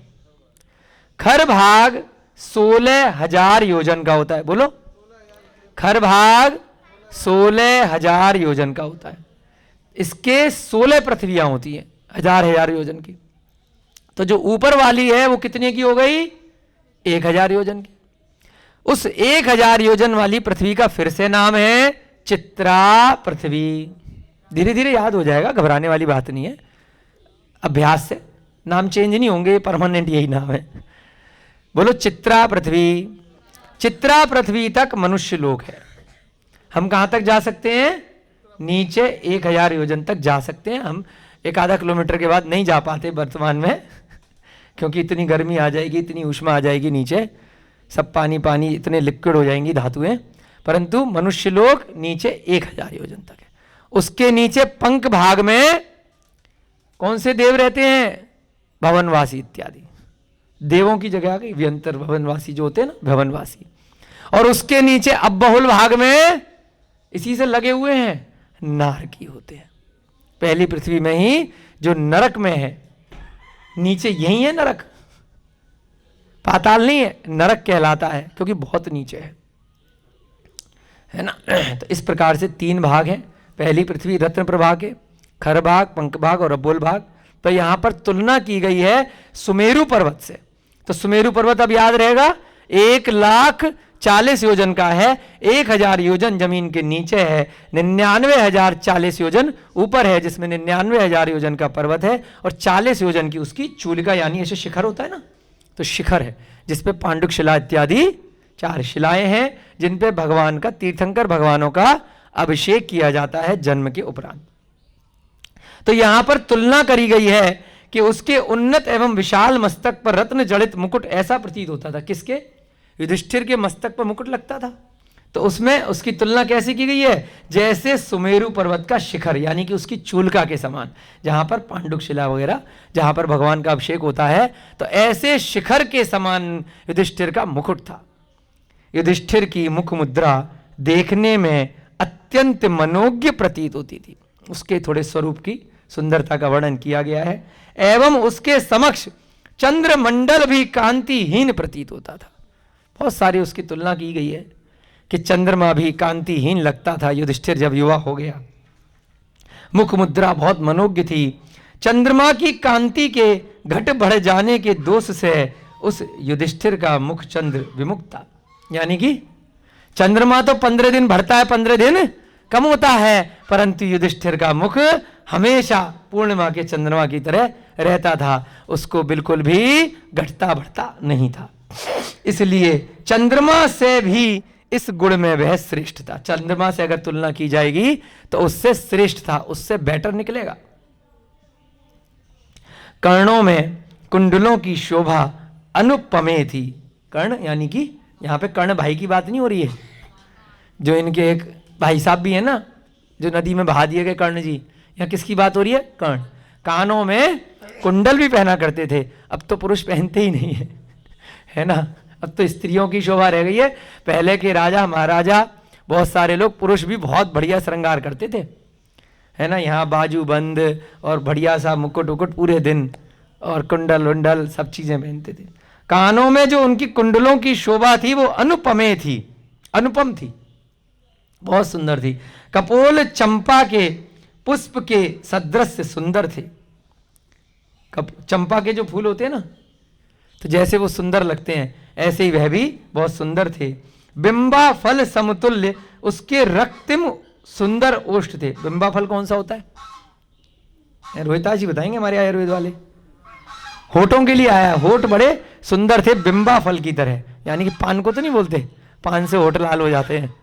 खर भाग 16,000 योजन का होता है। बोलो। खर भाग 16,000 योजन का होता है। इसके 16 पृथ्वियां होती हैं 1000 योजन की। तो जो ऊपर वाली है वो कितने की हो गई? 1000 योजन की। उस 1000 योजन वाली पृथ्वी का फिर से नाम है चित्रा पृथ्वी। धीरे धीरे याद हो जाएगा, घबराने वाली बात नहीं है, अभ्यास से नाम चेंज नहीं होंगे, परमानेंट यही नाम है। बोलो। चित्रा पृथ्वी। चित्रा पृथ्वी तक मनुष्य लोक है। हम कहां तक जा सकते हैं? नीचे 1000 योजन तक जा सकते हैं। हम 1-आधा किलोमीटर के बाद नहीं जा पाते वर्तमान में क्योंकि इतनी गर्मी आ जाएगी, इतनी ऊष्मा आ जाएगी, नीचे सब पानी पानी, इतने लिक्विड हो जाएंगी धातुएं। परंतु मनुष्य लोग नीचे 1000 योजन तक है। उसके नीचे पंख भाग में कौन से देव रहते हैं? भवनवासी इत्यादि देवों की जगह आ गई, व्यंतर भवनवासी जो होते हैं ना, भवनवासी। और उसके नीचे अब बहुल भाग में इसी से लगे हुए हैं नारकी होते हैं। पहली पृथ्वी में ही जो नरक में है, नीचे यही है नरक, पाताल नहीं है, नरक कहलाता है क्योंकि बहुत नीचे है ना। तो इस प्रकार से 3 भाग हैं। पहली पृथ्वी रत्न प्रभा के, खर भाग, पंख भाग और अबोल भाग। तो यहां पर तुलना की गई है सुमेरु पर्वत से। तो सुमेरु पर्वत अब याद रहेगा 1,40,000 योजन का है। 1000 योजन जमीन के नीचे है, 99,040 योजन ऊपर है, जिसमें 99,000 योजन का पर्वत है और 40 योजन की उसकी चूलिका, यानी ऐसे शिखर होता है ना, तो शिखर है जिसपे पांडुक शिला इत्यादि 4 शिलाएं हैं जिन पे भगवान का, तीर्थंकर भगवानों का अभिषेक किया जाता है जन्म के उपरांत। तो यहां पर तुलना करी गई है कि उसके उन्नत एवं विशाल मस्तक पर रत्न जड़ित मुकुट ऐसा प्रतीत होता था। किसके? युधिष्ठिर के मस्तक पर मुकुट लगता था। तो उसमें उसकी तुलना कैसे की गई है? जैसे सुमेरु पर्वत का शिखर, यानी कि उसकी चूलिका के समान, जहां पर पांडुक शिला वगैरह, जहां पर भगवान का अभिषेक होता है, तो ऐसे शिखर के समान युधिष्ठिर का मुकुट था। युधिष्ठिर की मुख मुद्रा देखने में अत्यंत मनोज्ञ प्रतीत होती थी। उसके थोड़े स्वरूप की सुंदरता का वर्णन किया गया है। एवं उसके समक्ष चंद्रमंडल भी कांतिहीन प्रतीत होता था। बहुत सारी उसकी तुलना की गई है कि चंद्रमा भी कांतिहीन लगता था युधिष्ठिर जब युवा हो गया। मुख मुद्रा बहुत मनोज्ञ थी। चंद्रमा की कांति के घट बढ़ जाने के दोष से उस युधिष्ठिर का मुख चंद्र विमुक्त था। यानी कि चंद्रमा तो 15 दिन बढ़ता है, 15 दिन कम होता है, परंतु युधिष्ठिर का मुख हमेशा पूर्णिमा के चंद्रमा की तरह रहता था, उसको बिल्कुल भी घटता बढ़ता नहीं था। इसलिए चंद्रमा से भी इस गुण में वह श्रेष्ठ था। चंद्रमा से अगर तुलना की जाएगी तो उससे श्रेष्ठ था, उससे बेटर निकलेगा। कर्णों में कुंडलों की शोभा अनुपमे थी। कर्ण यानी कि यहां पे कर्ण भाई की बात नहीं हो रही है, जो इनके एक भाई साहब भी है ना, जो नदी में बहा दिए गए कर्ण जी। यहाँ किसकी बात हो रही है? कर्ण। कानों में कुंडल भी पहना करते थे, अब तो पुरुष पहनते ही नहीं है, है ना। अब तो स्त्रियों की शोभा रह गई है। पहले के राजा महाराजा, बहुत सारे लोग, पुरुष भी बहुत बढ़िया श्रृंगार करते थे, है ना। यहाँ बाजू बंद और बढ़िया सा मुकुट उकुट पूरे दिन, और कुंडल उंडल सब चीजें पहनते थे। कानों में जो उनकी कुंडलों की शोभा थी वो अनुपमेय थी, अनुपम थी, बहुत सुंदर थी। कपोल चंपा के पुष्प के सदृश सुंदर थे। चंपा के जो फूल होते हैं ना, तो जैसे वो सुंदर लगते हैं, ऐसे ही वह भी बहुत सुंदर थे। बिंबा फल समतुल्य उसके रक्तिम सुंदर ओष्ठ थे। बिंबा फल कौन सा होता है? रोहिता जी बताएंगे, हमारे आयुर्वेद वाले। होठों के लिए आया, होठ बड़े सुंदर थे बिंबा फल की तरह, यानी कि पान को तो नहीं बोलते, पान से होठ लाल हो जाते हैं।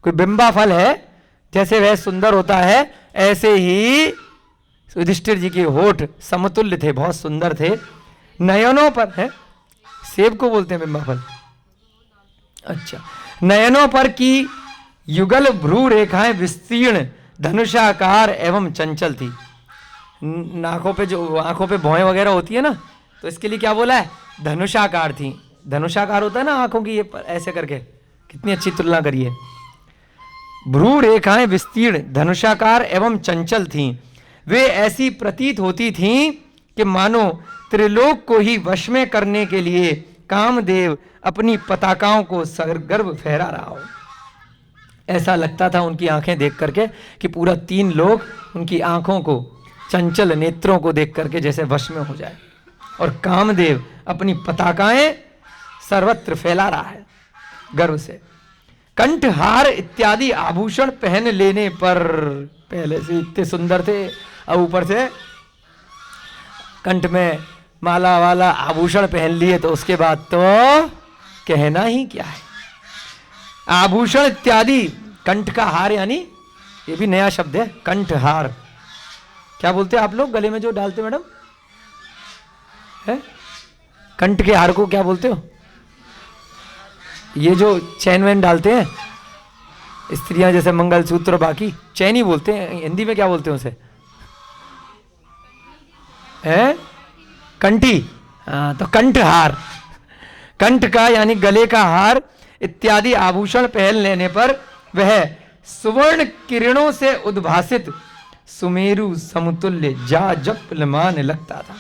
कोई बिंबा फल है, जैसे वह सुंदर होता है, ऐसे ही युधिष्ठिर जी के होठ समतुल्य थे, बहुत सुंदर थे। नयनों पर है, सेब को बोलते हैं बिंबा फल। अच्छा, नयनों पर की युगल भ्रू रेखाएं विस्तीर्ण धनुषाकार एवं चंचल थी। नाकों पे जो आंखों पे भौएं वगैरह होती है ना, तो इसके लिए क्या बोला है? धनुषाकार थी। धनुषाकार होता है ना आंखों की, ये ऐसे करके, कितनी अच्छी तुलना करिए। भ्रू रेखाएं विस्तीर्ण धनुषाकार एवं चंचल थीं। वे ऐसी प्रतीत होती थीं कि मानो त्रिलोक को ही वश में करने के लिए कामदेव अपनी पताकाओं को सरगर्व फहरा रहा हो। ऐसा लगता था उनकी आंखें देख करके कि पूरा 3 लोग उनकी आंखों को, चंचल नेत्रों को देख करके जैसे वश में हो जाए, और कामदेव अपनी पताकाएं सर्वत्र फैला रहा है गर्व से। कंठहार इत्यादि आभूषण पहन लेने पर, पहले से इतने सुंदर थे, अब ऊपर से कंठ में माला वाला आभूषण पहन लिए, तो उसके बाद तो कहना ही क्या है। आभूषण इत्यादि, कंठ का हार, यानी ये भी नया शब्द है, कंठहार। क्या बोलते हैं आप लोग गले में जो डालते मैडम? है कंठ के हार को क्या बोलते हो? ये जो चैन वैन डालते हैं स्त्रियां, जैसे मंगलसूत्र, बाकी चैन ही बोलते हैं, हिंदी में क्या बोलते हैं उसे? है कंठी। हाँ, तो कंठहार, कंठ का यानी गले का हार इत्यादि आभूषण पहन लेने पर वह सुवर्ण किरणों से उद्भासित सुमेरु समतुल्य जाजपलमान लगता था।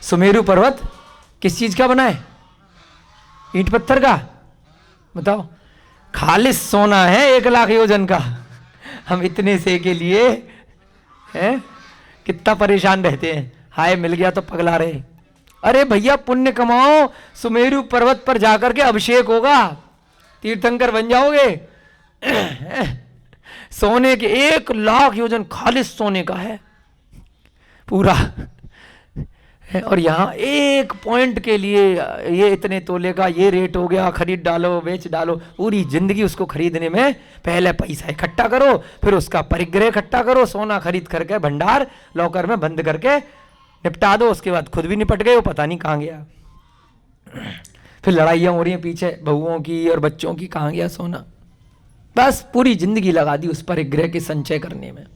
सुमेरु पर्वत किस चीज का बना है? ईंट पत्थर का? बताओ। खालिस सोना है 1 लाख योजन का। हम इतने से के लिए हैं कितना परेशान रहते हैं, हाय मिल गया तो पगला रहे। अरे भैया पुण्य कमाओ, सुमेरु पर्वत पर जाकर के अभिषेक होगा, तीर्थंकर बन जाओगे। सोने के 1 लाख योजन खालिस सोने का है पूरा है, और यहाँ 1 पॉइंट के लिए ये इतने तोले का ये रेट हो गया, खरीद डालो बेच डालो। पूरी जिंदगी उसको खरीदने में पहले पैसा इकट्ठा करो, फिर उसका परिग्रह इकट्ठा करो, सोना खरीद करके भंडार लॉकर में बंद करके निपटा दो, उसके बाद खुद भी निपट गए, वो पता नहीं कहाँ गया। फिर लड़ाइयाँ हो रही हैं पीछे बहुओं की और बच्चों की, कहाँ गया सोना। बस पूरी जिंदगी लगा दी उस परिग्रह के संचय करने में।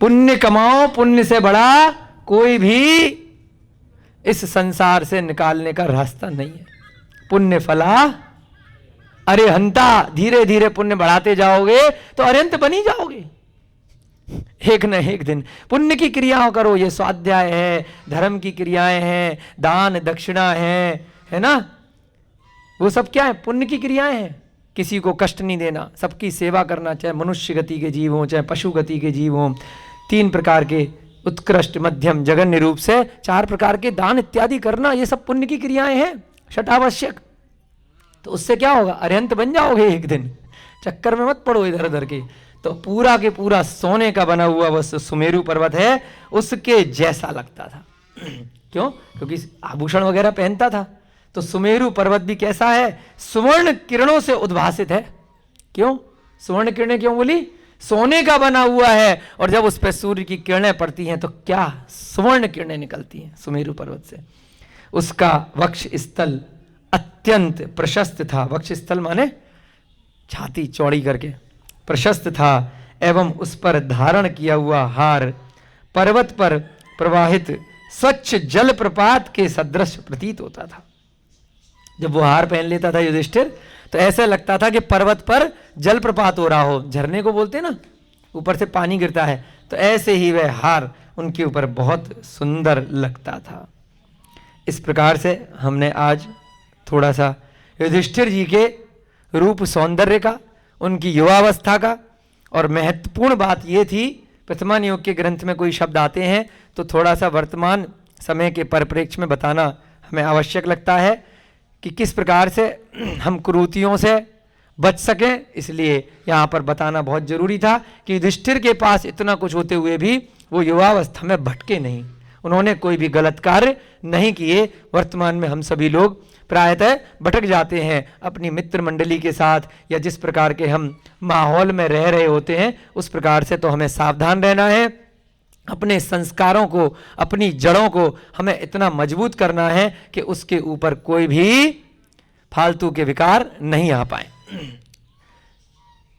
पुण्य कमाओ, पुण्य से बड़ा कोई भी इस संसार से निकालने का रास्ता नहीं है। पुण्य फला अरिहंता, धीरे धीरे पुण्य बढ़ाते जाओगे तो अरिहंत बन ही जाओगे एक न एक दिन। पुण्य की क्रियाओं करो, ये स्वाध्याय है, धर्म की क्रियाएं हैं, दान दक्षिणा है ना, वो सब क्या है? पुण्य की क्रियाएं हैं। किसी को कष्ट नहीं देना, सबकी सेवा करना, चाहे मनुष्य गति के जीव हों चाहे पशु गति के जीव हों। 3 प्रकार के उत्कृष्ट, मध्यम, जघन्य रूप से 4 प्रकार के दान इत्यादि करना, ये सब पुण्य की क्रियाएं हैं, षटावश्यक। तो उससे क्या होगा? अरिहंत बन जाओगे एक दिन। चक्कर में मत पड़ो इधर उधर के। तो पूरा के पूरा सोने का बना हुआ वो सुमेरु पर्वत है, उसके जैसा लगता था। क्यों? क्योंकि आभूषण वगैरह पहनता था। तो सुमेरु पर्वत भी कैसा है? सुवर्ण किरणों से उद्भासित है। क्यों सुवर्ण किरणें क्यों बोली? सोने का बना हुआ है, और जब उस पर सूर्य की किरणें पड़ती हैं तो क्या सुवर्ण किरणें निकलती हैं सुमेरु पर्वत से। उसका वक्ष स्थल अत्यंत प्रशस्त था। वक्ष स्थल माने छाती चौड़ी करके प्रशस्त था, एवं उस पर धारण किया हुआ हार पर्वत पर प्रवाहित स्वच्छ जल प्रपात के सदृश प्रतीत होता था। जब वो हार पहन लेता था युधिष्ठिर तो ऐसा लगता था कि पर्वत पर जल प्रपात हो रहा हो, झरने को बोलते ना, ऊपर से पानी गिरता है, तो ऐसे ही वह हार उनके ऊपर बहुत सुंदर लगता था। इस प्रकार से हमने आज थोड़ा सा युधिष्ठिर जी के रूप सौंदर्य का, उनकी युवावस्था का, और महत्वपूर्ण बात ये थी, प्रथमान योग के ग्रंथ में कोई शब्द आते हैं तो थोड़ा सा वर्तमान समय के परिप्रेक्ष्य में बताना हमें आवश्यक लगता है कि किस प्रकार से हम कुरीतियों से बच सकें, इसलिए यहाँ पर बताना बहुत जरूरी था कि युधिष्ठिर के पास इतना कुछ होते हुए भी वो युवावस्था में भटके नहीं, उन्होंने कोई भी गलत कार्य नहीं किए। वर्तमान में हम सभी लोग प्रायतः भटक जाते हैं अपनी मित्र मंडली के साथ, या जिस प्रकार के हम माहौल में रह रहे होते हैं उस प्रकार से तो हमें सावधान रहना है। अपने संस्कारों को, अपनी जड़ों को हमें इतना मजबूत करना है कि उसके ऊपर कोई भी फालतू के विकार नहीं आ पाए।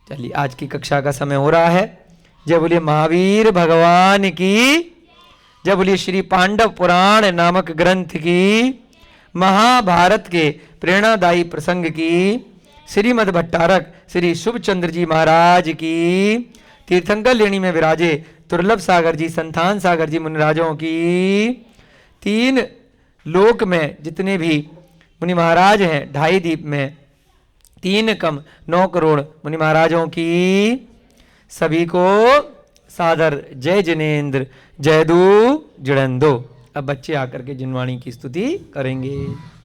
चलिए, आज की कक्षा का समय हो रहा है। जय बोलिए महावीर भगवान की, जय बोलिए श्री पांडव पुराण नामक ग्रंथ की, महाभारत के प्रेरणादायी प्रसंग की, श्रीमद् भट्टारक श्री शुभचंद्र जी महाराज की, तीर्थंकर लेणी में विराजे दुर्लभ सागर जी, संतान सागर जी मुनिराजों की, 3 लोक में जितने भी मुनि महाराज हैं, 2.5 द्वीप में 3 कम 9 करोड़ मुनि महाराजों की, सभी को सादर जय जिनेन्द्र, जय दू जिणंदो। अब बच्चे आकर के जिनवाणी की स्तुति करेंगे।